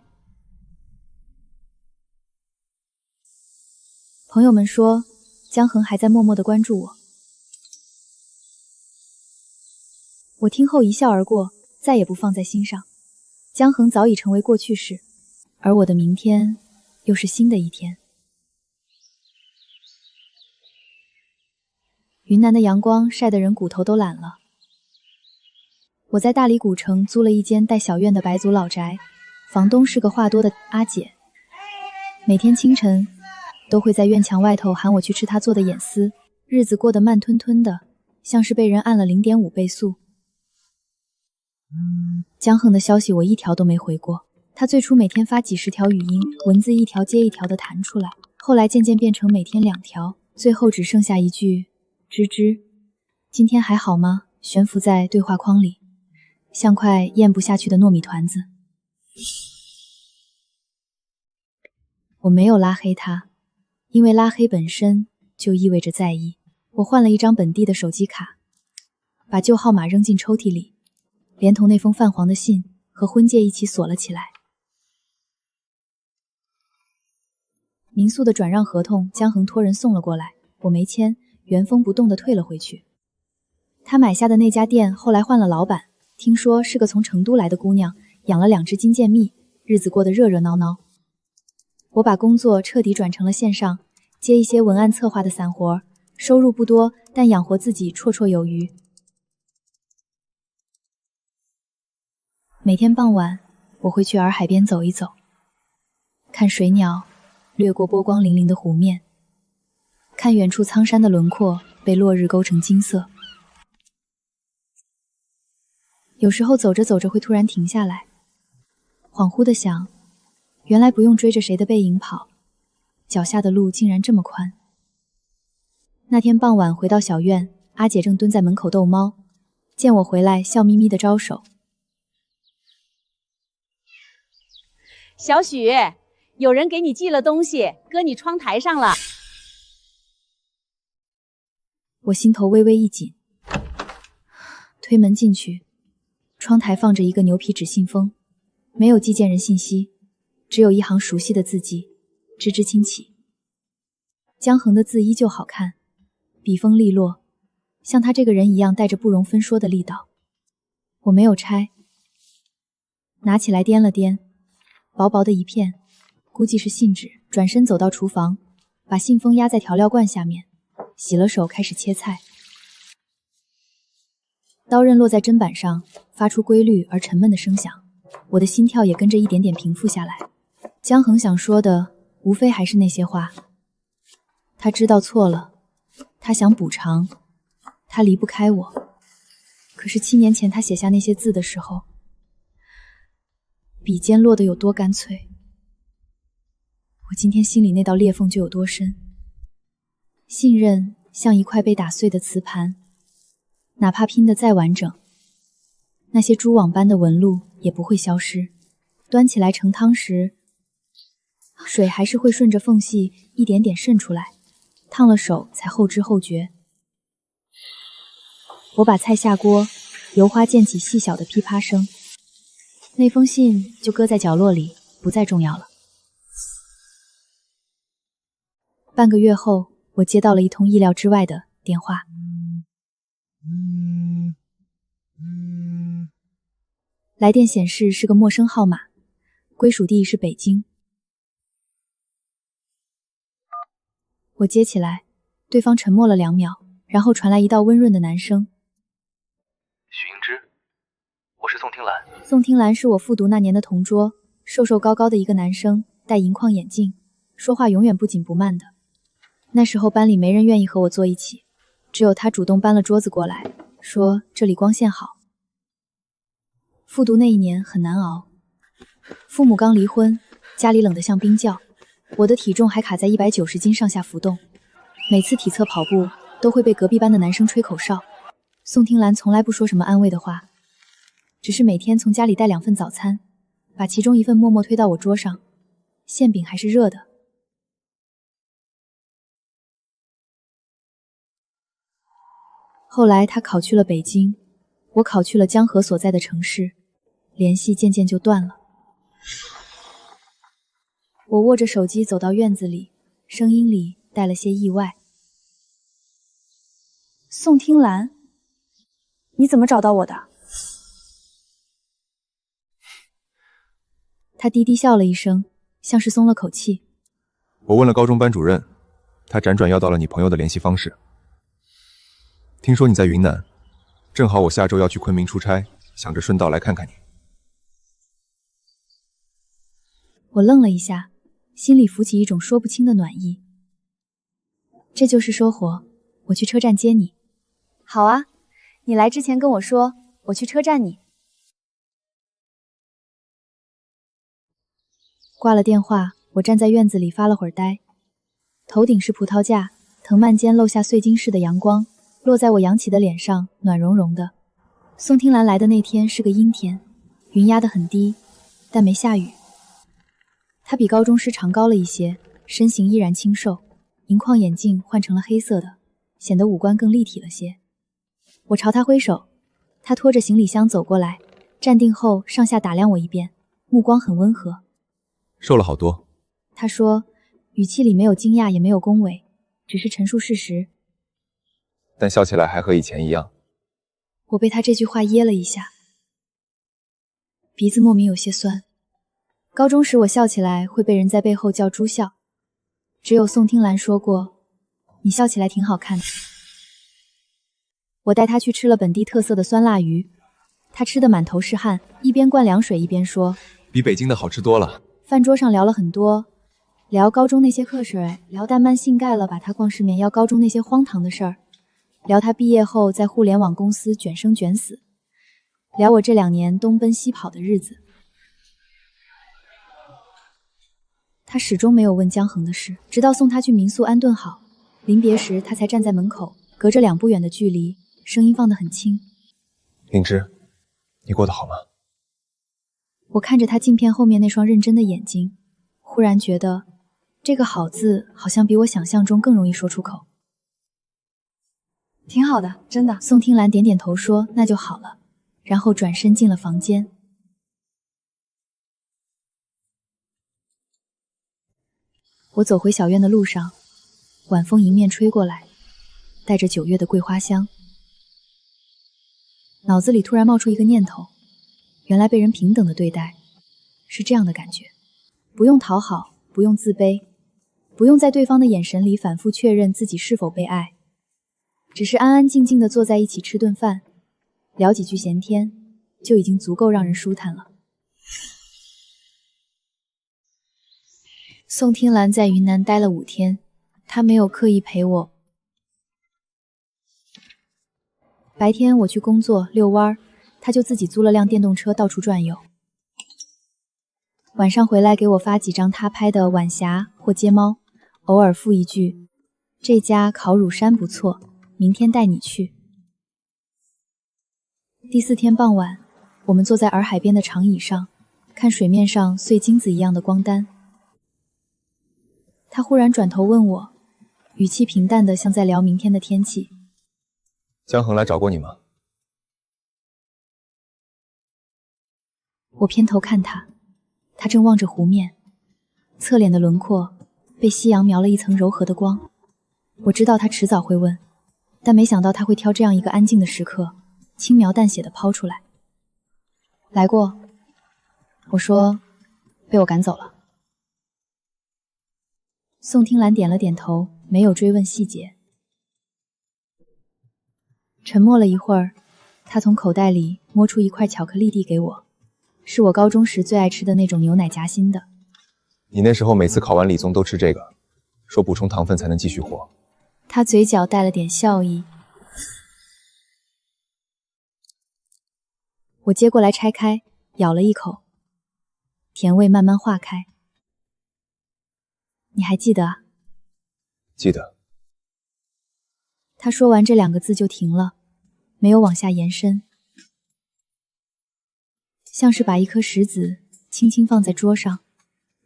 朋友们说，江恒还在默默地关注我。我听后一笑而过，再也不放在心上。江恒早已成为过去式，而我的明天又是新的一天。云南的阳光晒得人骨头都懒了。我在大理古城租了一间带小院的白族老宅，房东是个话多的阿姐。每天清晨都会在院墙外头喊我去吃她做的眼丝，日子过得慢吞吞的，像是被人按了 0.5 倍速。江恒的消息我一条都没回过，他最初每天发几十条语音，文字一条接一条的弹出来，后来渐渐变成每天2条，最后只剩下一句芝芝，今天还好吗？悬浮在对话框里，像块咽不下去的糯米团子。我没有拉黑他，因为拉黑本身就意味着在意。我换了一张本地的手机卡，把旧号码扔进抽屉里，连同那封泛黄的信和婚戒一起锁了起来。民宿的转让合同江恒托人送了过来，我没签，原封不动地退了回去。他买下的那家店后来换了老板，听说是个从成都来的姑娘，养了2只金渐蜜，日子过得热热闹闹。我把工作彻底转成了线上，接一些文案策划的散活，收入不多，但养活自己绰绰有余。每天傍晚，我会去洱海边走一走，看水鸟掠过波光粼粼的湖面，看远处苍山的轮廓被落日勾成金色。有时候走着走着会突然停下来，恍惚地想，原来不用追着谁的背影跑，脚下的路竟然这么宽。那天傍晚回到小院，阿姐正蹲在门口逗猫，见我回来笑眯眯地招手。小许，有人给你寄了东西，搁你窗台上了。我心头微微一紧，推门进去，窗台放着一个牛皮纸信封，没有寄件人信息，只有一行熟悉的字迹，芝芝亲启。江恒的字依旧好看，笔锋利落，像他这个人一样带着不容分说的力道。我没有拆，拿起来掂了掂，薄薄的一片，估计是信纸。转身走到厨房，把信封压在调料罐下面，洗了手开始切菜。刀刃落在砧板上，发出规律而沉闷的声响，我的心跳也跟着一点点平复下来。江恒想说的无非还是那些话，他知道错了，他想补偿，他离不开我。可是7年前他写下那些字的时候，笔尖落得有多干脆，我今天心里那道裂缝就有多深。信任像一块被打碎的瓷盘，哪怕拼得再完整，那些蛛网般的纹路也不会消失。端起来盛汤时，水还是会顺着缝隙一点点渗出来，烫了手才后知后觉。我把菜下锅，油花溅起细小的噼啪声，那封信就搁在角落里，不再重要了。半个月后，我接到了一通意料之外的电话。来电显示是个陌生号码，归属地是北京。我接起来，对方沉默了2秒，然后传来一道温润的男声：“许英之，我是宋听兰。”宋听兰是我复读那年的同桌，瘦瘦高高的一个男生，戴银框眼镜，说话永远不紧不慢的。那时候班里没人愿意和我坐一起，只有他主动搬了桌子过来，说这里光线好。复读那一年很难熬，父母刚离婚，家里冷得像冰窖，我的体重还卡在190斤上下浮动，每次体测跑步都会被隔壁班的男生吹口哨。宋听兰从来不说什么安慰的话，只是每天从家里带2份早餐，把其中1份默默推到我桌上，馅饼还是热的。后来他考去了北京，我考去了江河所在的城市，联系渐渐就断了。我握着手机走到院子里，声音里带了些意外：“宋听兰，你怎么找到我的？”他低低笑了一声，像是松了口气。我问了高中班主任，他辗转要到了你朋友的联系方式。听说你在云南，正好我下周要去昆明出差，想着顺道来看看你。我愣了一下，心里浮起一种说不清的暖意。这就是收获，我去车站接你。好啊，你来之前跟我说，我去车站你。挂了电话，我站在院子里发了会儿呆。头顶是葡萄架，藤蔓间漏下碎金似的阳光，落在我扬起的脸上，暖融融的。宋听兰来的那天是个阴天，云压得很低，但没下雨。她比高中时长高了一些，身形依然清瘦，银框眼镜换成了黑色的，显得五官更立体了些。我朝她挥手，她拖着行李箱走过来，站定后上下打量我一遍，目光很温和。瘦了好多，她说，语气里没有惊讶也没有恭维，只是陈述事实。但笑起来还和以前一样。我被他这句话噎了一下，鼻子莫名有些酸。高中时我笑起来会被人在背后叫猪笑，只有宋听兰说过，你笑起来挺好看的。我带他去吃了本地特色的酸辣鱼，他吃得满头是汗，一边灌凉水一边说，比北京的好吃多了。饭桌上聊了很多，聊高中那些课事，聊但慢性盖了把他逛世面要高中那些荒唐的事儿，聊他毕业后在互联网公司卷生卷死，聊我这2年东奔西跑的日子。他始终没有问江恒的事，直到送他去民宿安顿好，临别时他才站在门口，隔着2步远的距离，声音放得很轻。灵芝，你过得好吗？我看着他镜片后面那双认真的眼睛，忽然觉得这个好字好像比我想象中更容易说出口。挺好的，真的。宋听兰点点头说那就好了，然后转身进了房间。我走回小院的路上，晚风迎面吹过来，带着9月的桂花香。脑子里突然冒出一个念头，原来被人平等的对待是这样的感觉，不用讨好，不用自卑，不用在对方的眼神里反复确认自己是否被爱，只是安安静静地坐在一起吃顿饭，聊几句闲天，就已经足够让人舒坦了。宋听兰在云南待了5天，她没有刻意陪我，白天我去工作遛弯儿，他就自己租了辆电动车到处转悠。晚上回来给我发几张他拍的晚霞或街猫，偶尔附一句：“这家烤乳山不错，明天带你去。”第4天傍晚，我们坐在洱海边的长椅上，看水面上碎金子一样的光丹。他忽然转头问我，语气平淡的像在聊明天的天气。江恒来找过你吗？我偏头看他，他正望着湖面，侧脸的轮廓被夕阳描了一层柔和的光。我知道他迟早会问，但没想到他会挑这样一个安静的时刻，轻描淡写的抛出来。来过。我说，被我赶走了。宋听兰点了点头，没有追问细节。沉默了一会儿，他从口袋里摸出一块巧克力递给我，是我高中时最爱吃的那种牛奶夹心的。你那时候每次考完理综都吃这个，说补充糖分才能继续活。他嘴角带了点笑意。我接过来拆开，咬了一口，甜味慢慢化开。你还记得啊？记得。他说完这2个字就停了，没有往下延伸，像是把一颗石子轻轻放在桌上，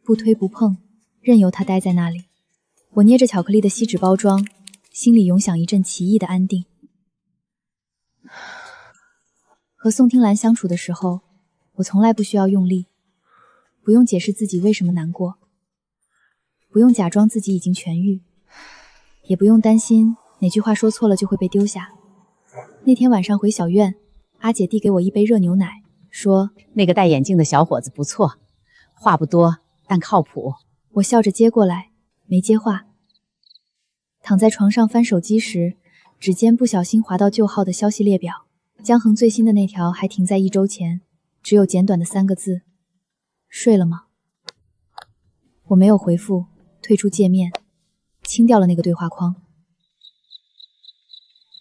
不推不碰，任由它待在那里。我捏着巧克力的锡纸包装，心里涌响一阵奇异的安定。和宋听兰相处的时候，我从来不需要用力，不用解释自己为什么难过，不用假装自己已经痊愈，也不用担心哪句话说错了就会被丢下。那天晚上回小院，阿姐递给我一杯热牛奶，说那个戴眼镜的小伙子不错，话不多，但靠谱。我笑着接过来，没接话。躺在床上翻手机时，指尖不小心滑到旧号的消息列表，江恒最新的那条还停在1周前，只有简短的3个字：睡了吗？我没有回复，退出界面，清掉了那个对话框。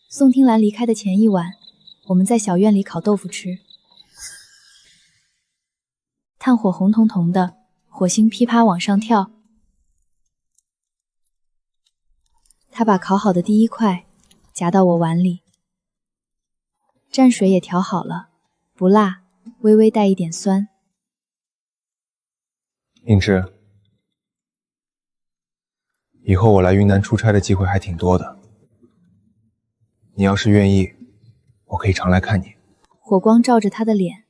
宋听兰离开的前一晚，我们在小院里烤豆腐吃，炭火红彤彤的，火星噼啪往上跳。他把烤好的第1块夹到我碗里，蘸水也调好了，不辣，微微带一点酸。英芝，以后我来云南出差的机会还挺多的，你要是愿意，我可以常来看你。火光照着他的脸，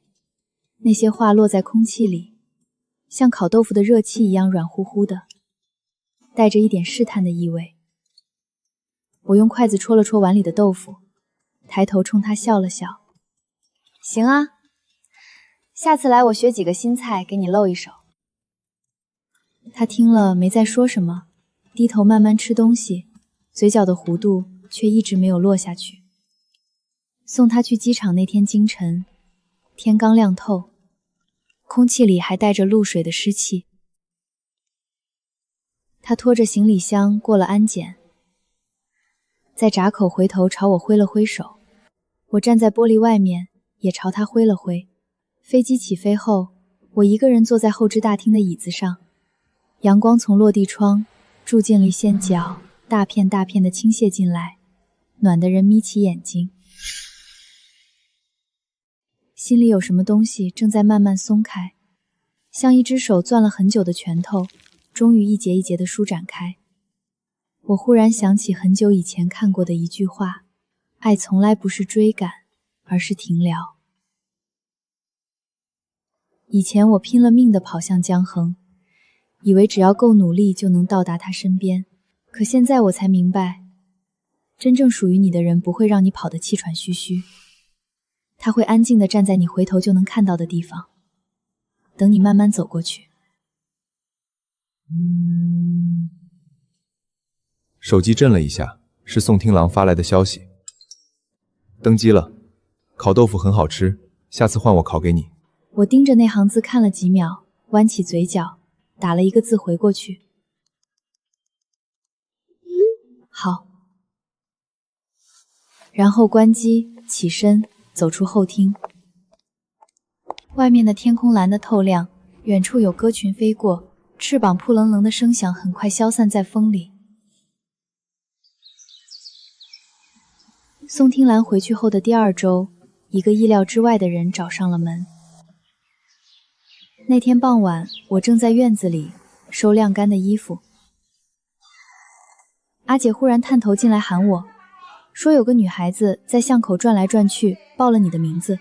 那些话落在空气里，像烤豆腐的热气一样软乎乎的，带着一点试探的意味。我用筷子戳了戳碗里的豆腐，抬头冲他笑了笑。行啊，下次来我学几个新菜给你露一手。他听了没再说什么，低头慢慢吃东西，嘴角的弧度却一直没有落下去。送他去机场那天清晨，天刚亮透，空气里还带着露水的湿气。他拖着行李箱过了安检，在闸口回头朝我挥了挥手，我站在玻璃外面也朝他挥了挥。飞机起飞后，我一个人坐在候机大厅的椅子上，阳光从落地窗住进了线角，大片大片的倾泻进来，暖得人眯起眼睛。心里有什么东西正在慢慢松开，像一只手攥了很久的拳头，终于一节一节地舒展开。我忽然想起很久以前看过的一句话：爱从来不是追赶，而是停留。以前我拼了命地跑向江恒，以为只要够努力就能到达他身边，可现在我才明白，真正属于你的人不会让你跑得气喘吁吁，他会安静地站在你回头就能看到的地方，等你慢慢走过去。手机震了一下，是宋听郎发来的消息。登机了，烤豆腐很好吃，下次换我烤给你。我盯着那行字看了几秒，弯起嘴角，打了一个字回过去。好。然后关机，起身走出后厅。外面的天空蓝得透亮，远处有鸽群飞过，翅膀扑棱棱的声响很快消散在风里。宋听兰回去后的第2周，一个意料之外的人找上了门。那天傍晚，我正在院子里收晾干的衣服，阿姐忽然探头进来喊我，说有个女孩子在巷口转来转去，报了你的名字。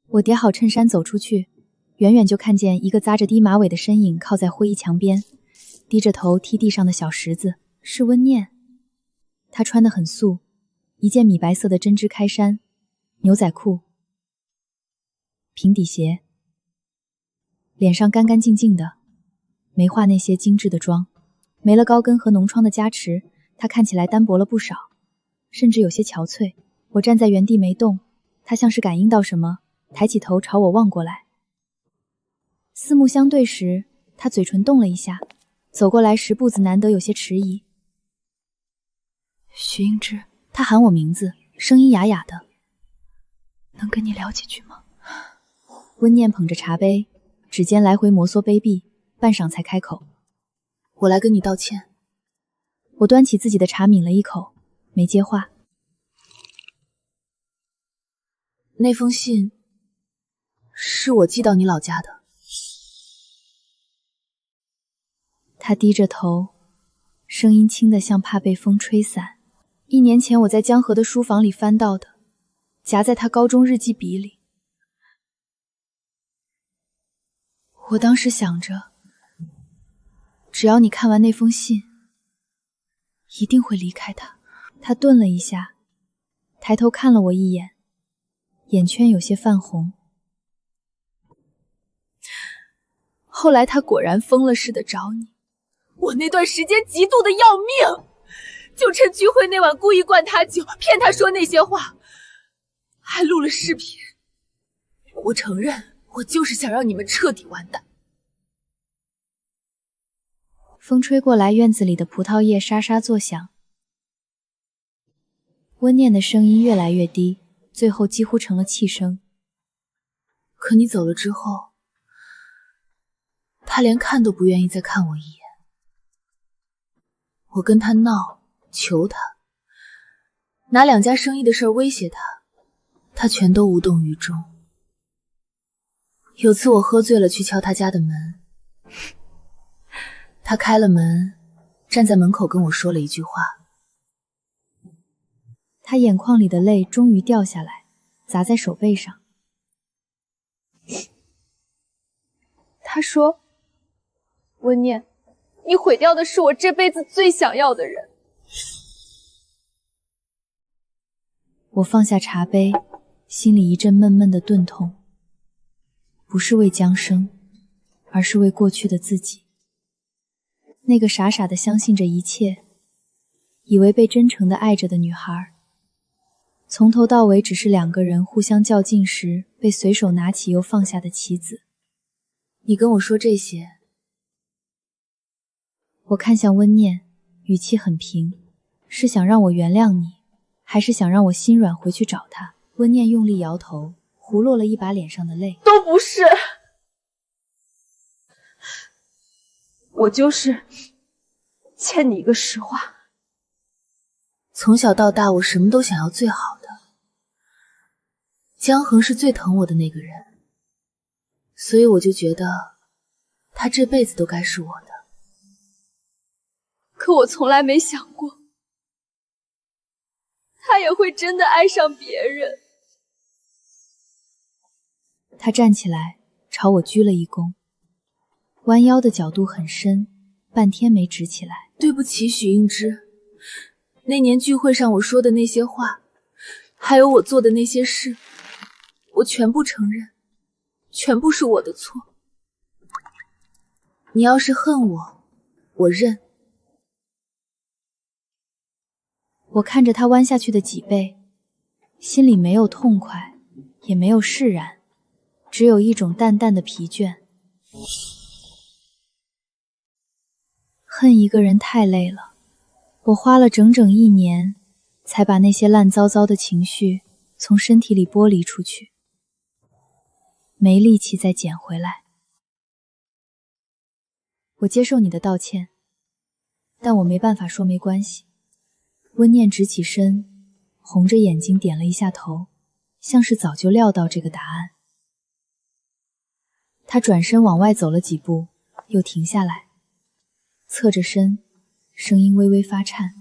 我叠好衬衫走出去，远远就看见一个扎着低马尾的身影靠在灰衣墙边，低着头踢地上的小石子，是温念。她穿得很素，一件米白色的针织开衫，牛仔裤，平底鞋，脸上干干净净的，没化那些精致的妆，没了高跟和浓妆的加持，她看起来单薄了不少，甚至有些憔悴。我站在原地没动，她像是感应到什么，抬起头朝我望过来。四目相对时，她嘴唇动了一下，走过来时步子难得有些迟疑。徐英之，她喊我名字，声音哑哑的。能跟你聊几句吗？温念捧着茶杯，指尖来回摩挲杯壁，半晌才开口。我来跟你道歉。我端起自己的茶抿了一口，没接话。那封信是我寄到你老家的。他低着头，声音轻得像怕被风吹散。1年前我在江河的书房里翻到的，夹在他高中日记笔里。我当时想着，只要你看完那封信，一定会离开他。他顿了一下，抬头看了我一眼，眼圈有些泛红。后来他果然疯了似的找你，我那段时间极度的要命，就趁聚会那晚故意灌他酒，骗他说那些话，还录了视频。我承认，我就是想让你们彻底完蛋。风吹过来，院子里的葡萄叶沙沙作响。温念的声音越来越低，最后几乎成了气声。可你走了之后，他连看都不愿意再看我一眼。我跟他闹，求他，拿2家生意的事威胁他，他全都无动于衷。有次我喝醉了去敲他家的门，他开了门，站在门口跟我说了一句话。他眼眶里的泪终于掉下来，砸在手背上。他说：“温念，你毁掉的是我这辈子最想要的人。”我放下茶杯，心里一阵闷闷的钝痛，不是为江生，而是为过去的自己。那个傻傻的相信着一切，以为被真诚的爱着的女孩，从头到尾只是2个人互相较劲时被随手拿起又放下的棋子。你跟我说这些，我看向温念，语气很平，是想让我原谅你，还是想让我心软回去找他？温念用力摇头，胡落了一把脸上的泪。都不是，我就是欠你一个实话。从小到大，我什么都想要最好的。江恒是最疼我的那个人，所以我就觉得他这辈子都该是我的。可我从来没想过，他也会真的爱上别人。他站起来，朝我鞠了一躬，弯腰的角度很深，半天没直起来。对不起，许英之，那年聚会上我说的那些话，还有我做的那些事，我全部承认，全部是我的错。你要是恨我，我认。我看着他弯下去的脊背，心里没有痛快，也没有释然，只有一种淡淡的疲倦。恨一个人太累了，我花了整整1年，才把那些烂糟糟的情绪从身体里剥离出去，没力气再捡回来。我接受你的道歉，但我没办法说没关系。温念直起身，红着眼睛点了一下头，像是早就料到这个答案。他转身往外走了几步，又停下来，侧着身，声音微微发颤。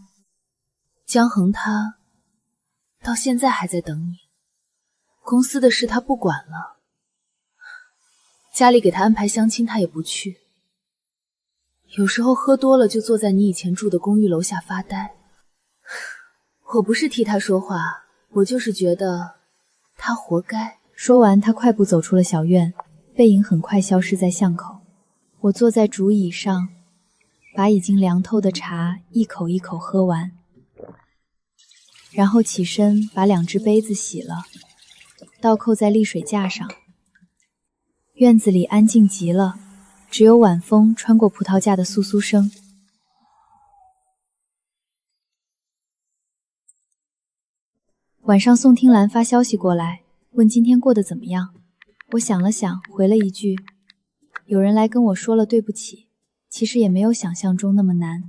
江恒他到现在还在等你，公司的事他不管了，家里给他安排相亲他也不去，有时候喝多了就坐在你以前住的公寓楼下发呆。我不是替他说话，我就是觉得他活该。说完，他快步走出了小院，背影很快消失在巷口。我坐在竹椅上，把已经凉透的茶一口一口喝完，然后起身把2只杯子洗了，倒扣在沥水架上。院子里安静极了，只有晚风穿过葡萄架的簌簌声。晚上宋听兰发消息过来，问今天过得怎么样。我想了想，回了一句：有人来跟我说了对不起，其实也没有想象中那么难。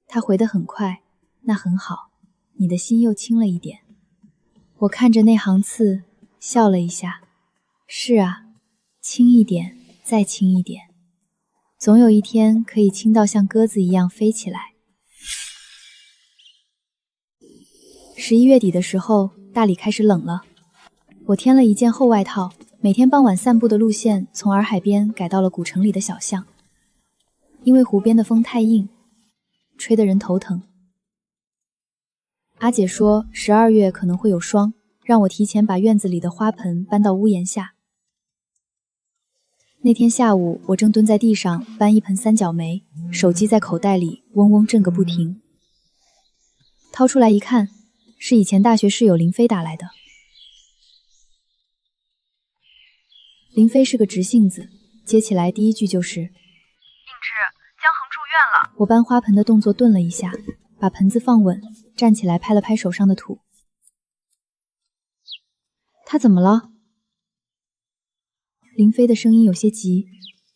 他回得很快，那很好，你的心又轻了一点。我看着那行字，笑了一下。是啊，轻一点，再轻一点，总有一天可以轻到像鸽子一样飞起来。11月底的时候，大理开始冷了。我添了一件厚外套，每天傍晚散步的路线从洱海边改到了古城里的小巷，因为湖边的风太硬，吹得人头疼。阿姐说12月可能会有霜，让我提前把院子里的花盆搬到屋檐下。那天下午，我正蹲在地上搬一盆三角梅，手机在口袋里嗡嗡震个不停。掏出来一看，是以前大学室友林飞打来的。林飞是个直性子，接起来第一句就是：“映之，江恒住院了。”我搬花盆的动作顿了一下，把盆子放稳，站起来拍了拍手上的土。他怎么了？林飞的声音有些急。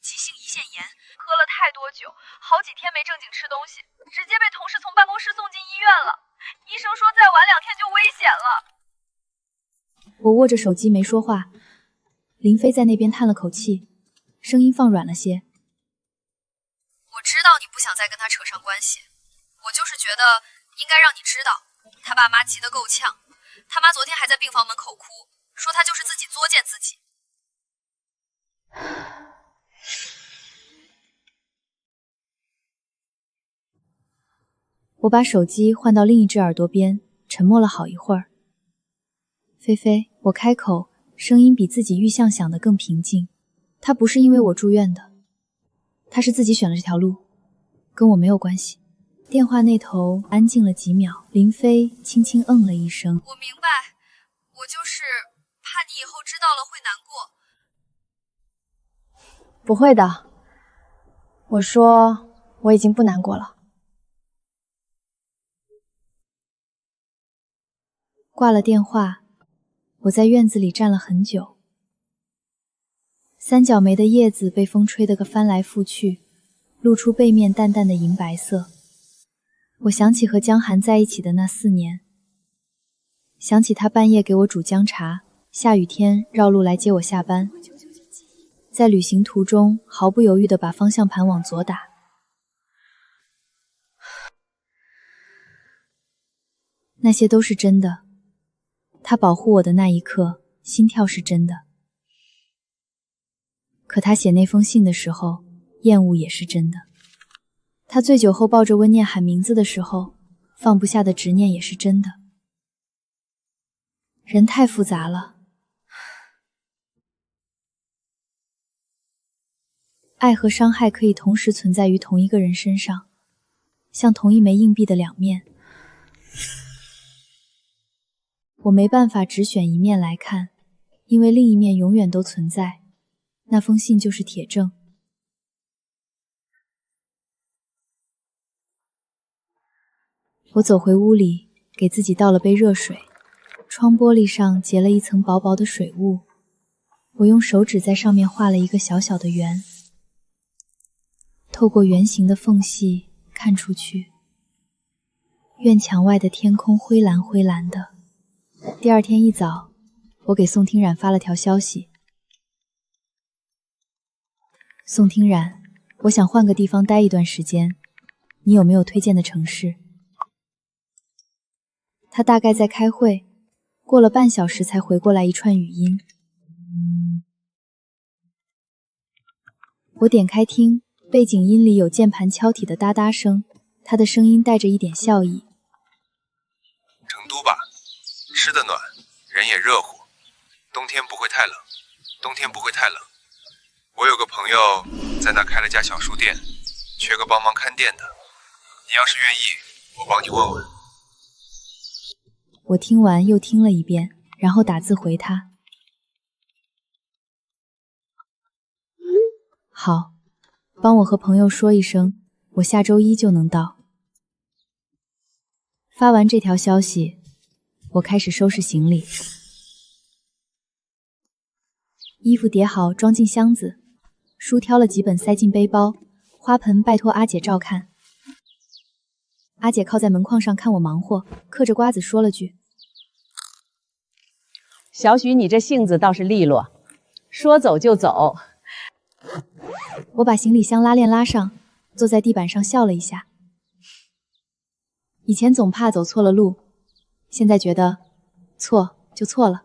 急性胰腺炎，喝了太多酒，好几天没正经吃东西，直接被同事从办公室送进医院了。医生说再晚2天就危险了。我握着手机没说话。林飞在那边叹了口气，声音放软了些。我知道你不想再跟他扯上关系，我就是觉得应该让你知道，他爸妈急得够呛，他妈昨天还在病房门口哭，说他就是自己作践自己。我把手机换到另一只耳朵边，沉默了好一会儿。菲菲，我开口，声音比自己预想想的更平静。他不是因为我住院的，他是自己选了这条路，跟我没有关系。电话那头安静了几秒，林飞轻轻嗯了一声。我明白，我就是怕你以后知道了会难过。不会的，我说我已经不难过了。挂了电话，我在院子里站了很久。三角梅的叶子被风吹得个翻来覆去，露出背面淡淡的银白色。我想起和江寒在一起的那4年，想起他半夜给我煮姜茶，下雨天绕路来接我下班，在旅行途中毫不犹豫地把方向盘往左打。那些都是真的。他保护我的那一刻，心跳是真的。可他写那封信的时候，厌恶也是真的。他醉酒后抱着温念喊名字的时候，放不下的执念也是真的。人太复杂了，爱和伤害可以同时存在于同一个人身上，像同一枚硬币的两面。我没办法只选一面来看，因为另一面永远都存在。那封信就是铁证。我走回屋里，给自己倒了杯热水。窗玻璃上结了一层薄薄的水雾，我用手指在上面画了一个小小的圆。透过圆形的缝隙看出去，院墙外的天空灰蓝灰蓝的。第二天一早，我给宋听冉发了条消息：宋听冉，我想换个地方待一段时间，你有没有推荐的城市？他大概在开会，过了半小时才回过来一串语音。我点开听，背景音里有键盘敲体的哒哒声，他的声音带着一点笑意。成都吧，吃的暖，人也热乎，冬天不会太冷，我有个朋友在那开了家小书店，缺个帮忙看店的，你要是愿意，我帮你问问。我听完又听了一遍，然后打字回他。好，帮我和朋友说一声，我下周一就能到。发完这条消息，我开始收拾行李，衣服叠好装进箱子，书挑了几本塞进背包，花盆拜托阿姐照看。阿姐靠在门框上看我忙活，嗑着瓜子说了句：小许，你这性子倒是利落，说走就走。我把行李箱拉链拉上，坐在地板上笑了一下。以前总怕走错了路，现在觉得错就错了，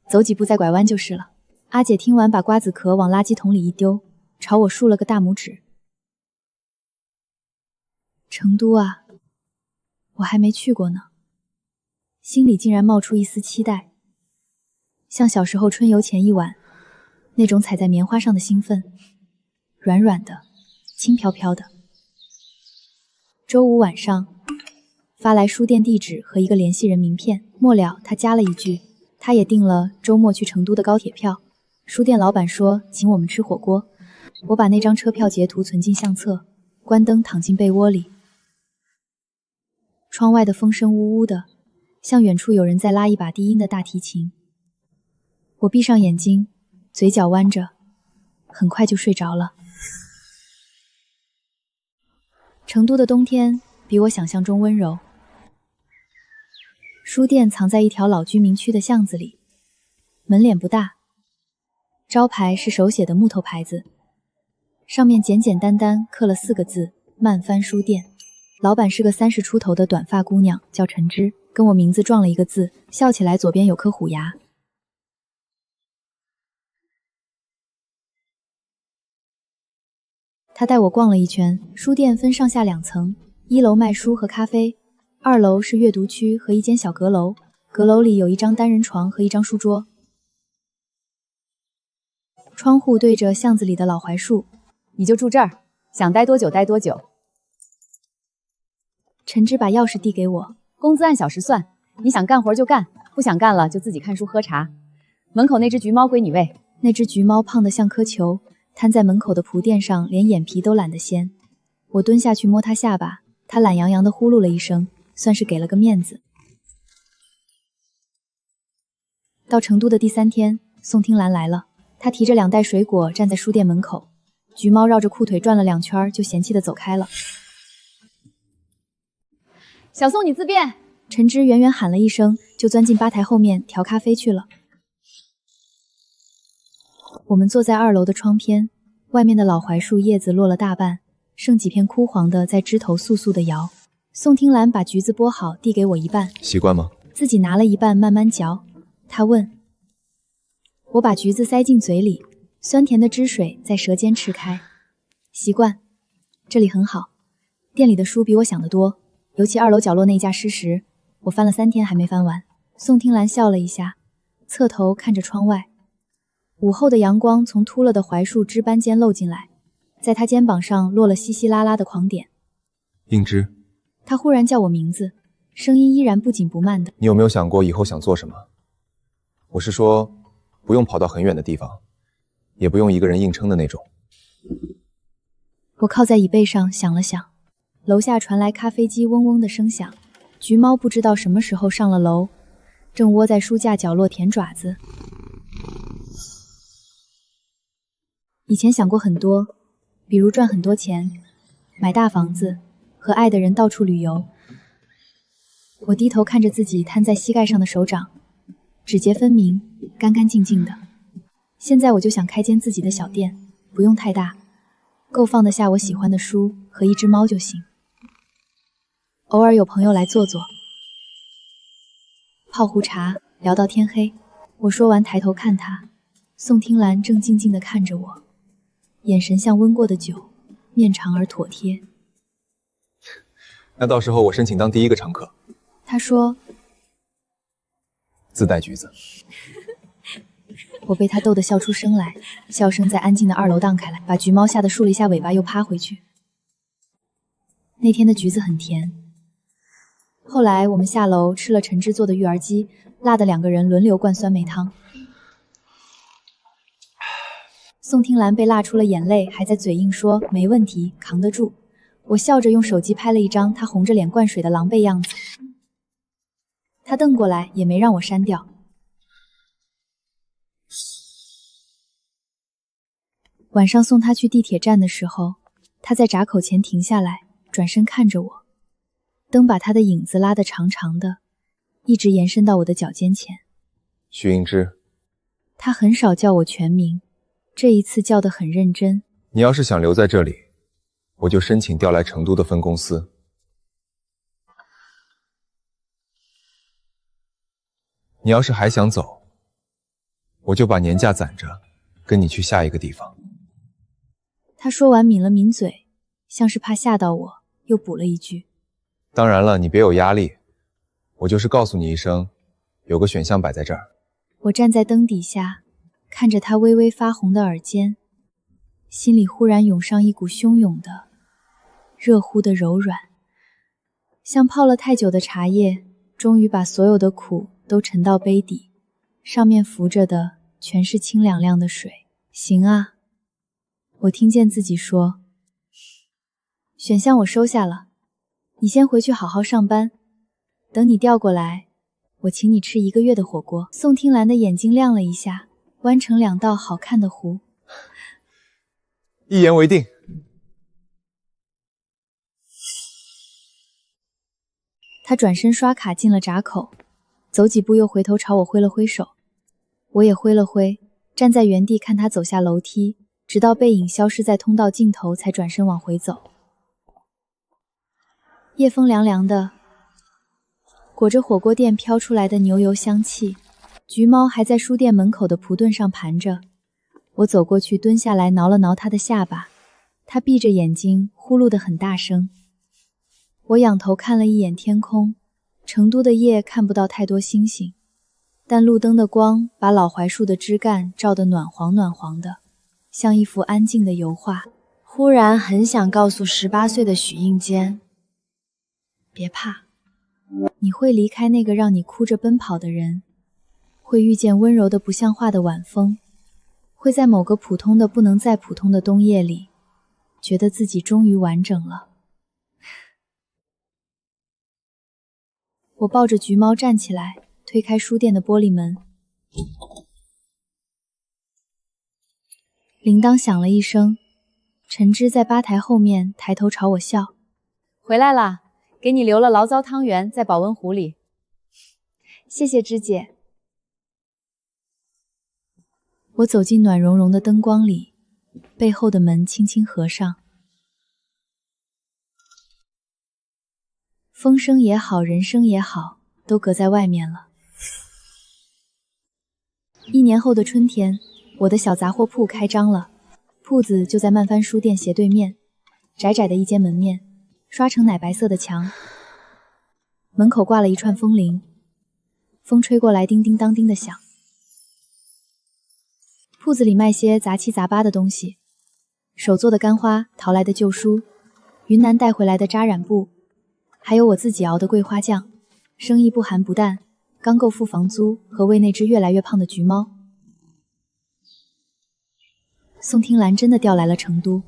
走几步再拐弯就是了。阿姐听完把瓜子壳往垃圾桶里一丢，朝我竖了个大拇指。成都啊，我还没去过呢，心里竟然冒出一丝期待，像小时候春游前一晚那种踩在棉花上的兴奋，软软的，轻飘飘的。周五晚上发来书店地址和一个联系人名片，末了他加了一句，他也订了周末去成都的高铁票。书店老板说请我们吃火锅，我把那张车票截图存进相册，关灯躺进被窝里。窗外的风声呜呜的，像远处有人在拉一把低音的大提琴。我闭上眼睛，嘴角弯着，很快就睡着了。成都的冬天比我想象中温柔。书店藏在一条老居民区的巷子里，门脸不大，招牌是手写的木头牌子，上面简简单单刻了4个字：慢翻书店。老板是个30出头的短发姑娘，叫陈芝，跟我名字撞了一个字，笑起来左边有颗虎牙。他带我逛了一圈，书店分上下2层，1楼卖书和咖啡，2楼是阅读区和一间小阁楼，阁楼里有一张单人床和一张书桌。窗户对着巷子里的老槐树。你就住这儿，想待多久待多久。陈芝把钥匙递给我，工资按小时算，你想干活就干，不想干了就自己看书喝茶。门口那只橘猫归你喂。那只橘猫胖得像颗球，瘫在门口的蒲垫上，连眼皮都懒得掀。我蹲下去摸它下巴，它懒洋洋地呼噜了一声，算是给了个面子。到成都的第3天，宋听岚来了，她提着2袋水果站在书店门口，橘猫绕着裤腿转了2圈，就嫌弃地走开了。小宋，你自便。陈芝远远喊了一声，就钻进吧台后面调咖啡去了。我们坐在2楼的窗边，外面的老槐树叶子落了大半，剩几片枯黄的在枝头簌簌地摇。宋听岚把橘子剥好递给我一半，习惯吗？自己拿了一半慢慢嚼。他问我，把橘子塞进嘴里，酸甜的汁水在舌尖吃开。习惯，这里很好，店里的书比我想的多，尤其2楼角落那架诗石，我翻了3天还没翻完。宋听岚笑了一下，侧头看着窗外。午后的阳光从秃了的槐树枝斑间漏进来，在他肩膀上落了稀稀拉拉的狂点。应之。他忽然叫我名字，声音依然不紧不慢的。你有没有想过以后想做什么？我是说，不用跑到很远的地方，也不用一个人硬撑的那种。我靠在椅背上想了想，楼下传来咖啡机嗡嗡的声响，橘猫不知道什么时候上了楼，正窝在书架角落舔爪子。以前想过很多，比如赚很多钱，买大房子，和爱的人到处旅游。我低头看着自己摊在膝盖上的手掌，指节分明，干干净净的。现在我就想开间自己的小店，不用太大，够放得下我喜欢的书和一只猫就行。偶尔有朋友来坐坐，泡壶茶，聊到天黑。我说完抬头看他，宋听兰正静静地看着我，眼神像温过的酒，面长而妥帖。那到时候我申请当第一个常客。他说自带橘子。我被他逗得笑出声来，笑声在安静的2楼荡开来，把橘猫吓得竖了一下尾巴，又趴回去。那天的橘子很甜。后来我们下楼吃了陈芝做的育儿鸡，辣的2个人轮流灌酸梅汤。宋听兰被辣出了眼泪，还在嘴硬说没问题，扛得住。我笑着用手机拍了一张她红着脸灌水的狼狈样子，她瞪过来也没让我删掉。晚上送她去地铁站的时候，她在闸口前停下来，转身看着我，灯把她的影子拉得长长的，一直延伸到我的脚尖前。徐英之。她很少叫我全名，这一次叫得很认真。你要是想留在这里，我就申请调来成都的分公司。你要是还想走，我就把年假攒着，跟你去下一个地方。他说完抿了抿嘴，像是怕吓到我，又补了一句：当然了，你别有压力，我就是告诉你一声，有个选项摆在这儿。我站在灯底下，看着他微微发红的耳尖，心里忽然涌上一股汹涌的、热乎的柔软，像泡了太久的茶叶，终于把所有的苦都沉到杯底，上面浮着的全是清凉凉的水。行啊，我听见自己说。选项我收下了，你先回去好好上班，等你调过来，我请你吃1个月的火锅。宋听兰的眼睛亮了一下，弯成2道好看的弧。一言为定。他转身刷卡进了闸口，走几步又回头朝我挥了挥手，我也挥了挥，站在原地看他走下楼梯，直到背影消失在通道尽头，才转身往回走。夜风凉凉的，裹着火锅店飘出来的牛油香气。橘猫还在书店门口的蒲墩上盘着，我走过去蹲下来挠了挠它的下巴，它闭着眼睛呼噜得很大声。我仰头看了一眼天空，成都的夜看不到太多星星，但路灯的光把老槐树的枝干照得暖黄暖黄的，像一幅安静的油画。忽然很想告诉18岁的许应坚，别怕，你会离开那个让你哭着奔跑的人，会遇见温柔的不像话的晚风，会在某个普通的不能再普通的冬夜里，觉得自己终于完整了。我抱着橘猫站起来，推开书店的玻璃门。铃铛响了一声，陈芝在吧台后面抬头朝我笑：回来啦，给你留了醪糟汤圆在保温壶里。谢谢芝姐。我走进暖融融的灯光里，背后的门轻轻合上。风声也好，人声也好，都隔在外面了。1年后的春天，我的小杂货铺开张了，铺子就在漫帆书店斜对面，窄窄的一间门面，刷成奶白色的墙，门口挂了一串风铃，风吹过来叮叮当叮的响。铺子里卖些杂七杂八的东西，手做的干花，淘来的旧书，云南带回来的扎染布，还有我自己熬的桂花酱，生意不寒不淡，刚够付房租和喂那只越来越胖的橘猫。宋听兰真的调来了成都。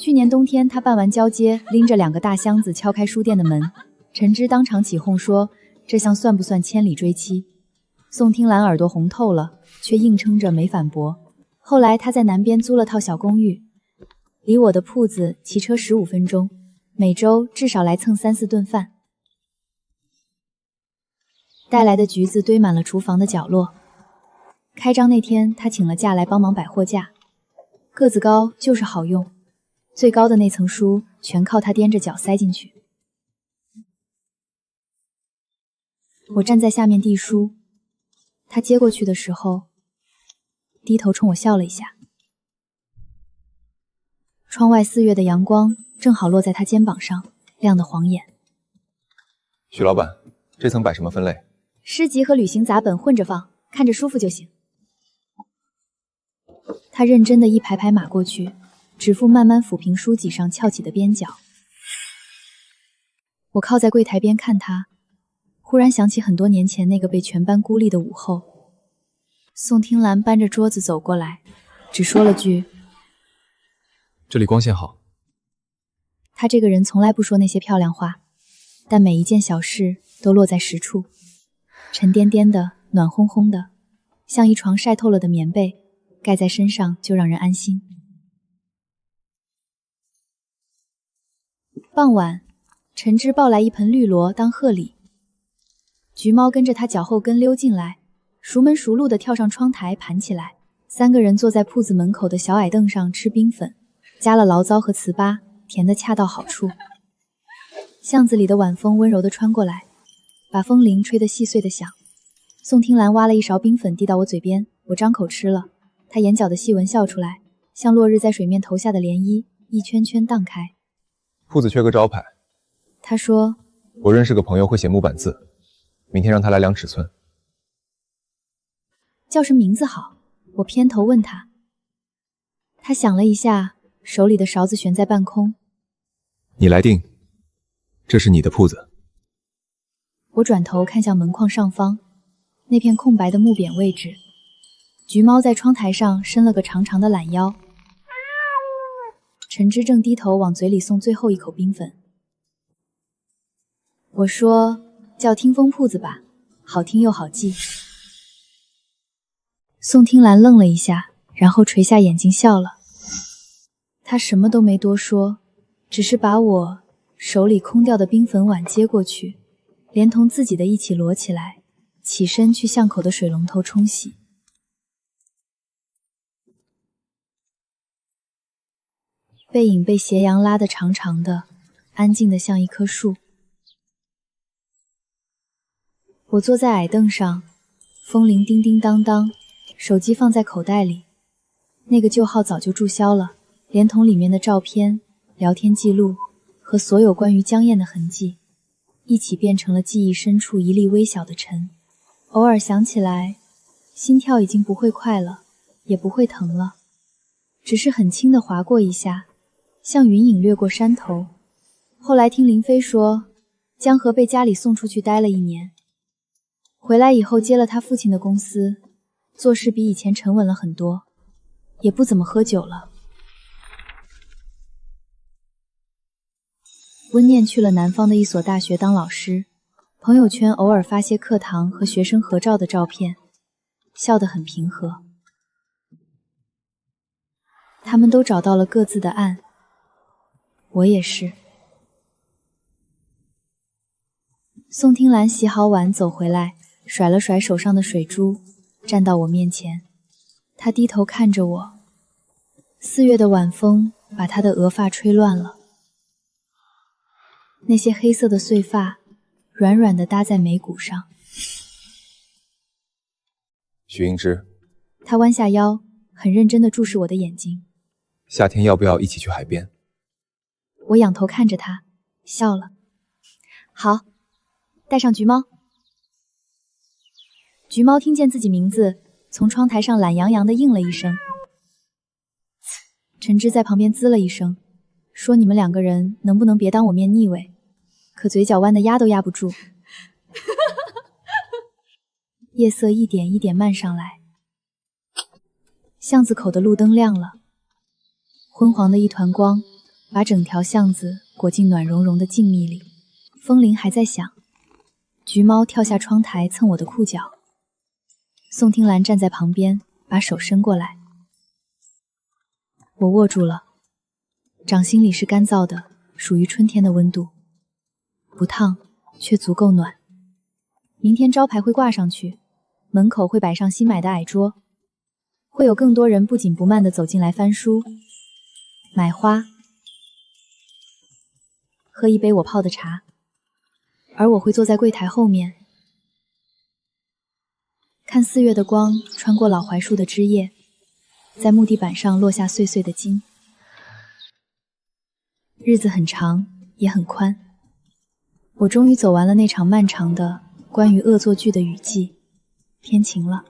去年冬天，他办完交接，拎着2个大箱子敲开书店的门，陈芝当场起哄说：“这项算不算千里追妻？”宋听兰耳朵红透了，却硬撑着没反驳。后来他在南边租了套小公寓，离我的铺子骑车15分钟，每周至少来蹭3、4顿饭。带来的橘子堆满了厨房的角落。开张那天，他请了假来帮忙摆货架，个子高就是好用，最高的那层书全靠他踮着脚塞进去。我站在下面递书，他接过去的时候，低头冲我笑了一下。窗外4月的阳光正好落在他肩膀上，亮得晃眼。许老板，这层摆什么分类？诗集和旅行杂本混着放，看着舒服就行。他认真的一排排码过去，指腹慢慢抚平书脊上翘起的边角。我靠在柜台边看他，忽然想起很多年前那个被全班孤立的午后。宋听兰搬着桌子走过来，只说了句：“这里光线好。”他这个人从来不说那些漂亮话，但每一件小事都落在实处，沉甸甸的，暖烘烘的，像一床晒透了的棉被，盖在身上就让人安心。傍晚，陈芝抱来一盆绿萝当贺礼，橘猫跟着他脚后跟溜进来，熟门熟路地跳上窗台盘起来。3个人坐在铺子门口的小矮凳上吃冰粉，加了醪糟和糍粑，甜得恰到好处。巷子里的晚风温柔地穿过来，把风铃吹得细碎的响。宋听兰挖了一勺冰粉递到我嘴边，我张口吃了，她眼角的细纹笑出来，像落日在水面投下的涟漪，一圈圈荡开。铺子缺个招牌。他说：“我认识个朋友会写木板字，明天让他来量尺寸。”叫什么名字好？我偏头问他。他想了一下，手里的勺子悬在半空。你来定，这是你的铺子。我转头看向门框上方那片空白的木匾位置，橘猫在窗台上伸了个长长的懒腰。陈芝正低头往嘴里送最后一口冰粉。我说：“叫听风铺子吧，好听又好记。”宋听兰愣了一下，然后垂下眼睛笑了。她什么都没多说，只是把我手里空掉的冰粉碗接过去，连同自己的一起摞起来，起身去巷口的水龙头冲洗。背影被斜阳拉得长长的，安静的像一棵树。我坐在矮凳上，风铃叮叮当当，手机放在口袋里。那个旧号早就注销了，连同里面的照片、聊天记录和所有关于江燕的痕迹，一起变成了记忆深处一粒微小的尘。偶尔想起来，心跳已经不会快了，也不会疼了，只是很轻地划过一下，像云影掠过山头。后来听林飞说，江河被家里送出去待了1年，回来以后接了他父亲的公司，做事比以前沉稳了很多，也不怎么喝酒了。温念去了南方的一所大学当老师，朋友圈偶尔发些课堂和学生合照的照片，笑得很平和。他们都找到了各自的岸，我也是。宋听兰洗好碗走回来，甩了甩手上的水珠，站到我面前。她低头看着我，4月的晚风把她的额发吹乱了，那些黑色的碎发软软地搭在眉骨上。许英之，她弯下腰，很认真地注视我的眼睛。夏天要不要一起去海边？我仰头看着她，笑了。好，带上橘猫。橘猫听见自己名字，从窗台上懒洋洋地应了一声。陈芝在旁边滋了一声，说你们2个人能不能别当我面腻味，可嘴角弯得压都压不住。夜色一点一点漫上来，巷子口的路灯亮了，昏黄的一团光把整条巷子裹进暖融融的静谧里。风铃还在响，橘猫跳下窗台蹭我的裤脚。宋听兰站在旁边，把手伸过来，我握住了，掌心里是干燥的，属于春天的温度，不烫，却足够暖。明天招牌会挂上去，门口会摆上新买的矮桌，会有更多人不紧不慢地走进来翻书、买花、喝一杯我泡的茶，而我会坐在柜台后面，看4月的光穿过老槐树的枝叶，在木地板上落下碎碎的金。日子很长，也很宽，我终于走完了那场漫长的关于恶作剧的雨季，天晴了。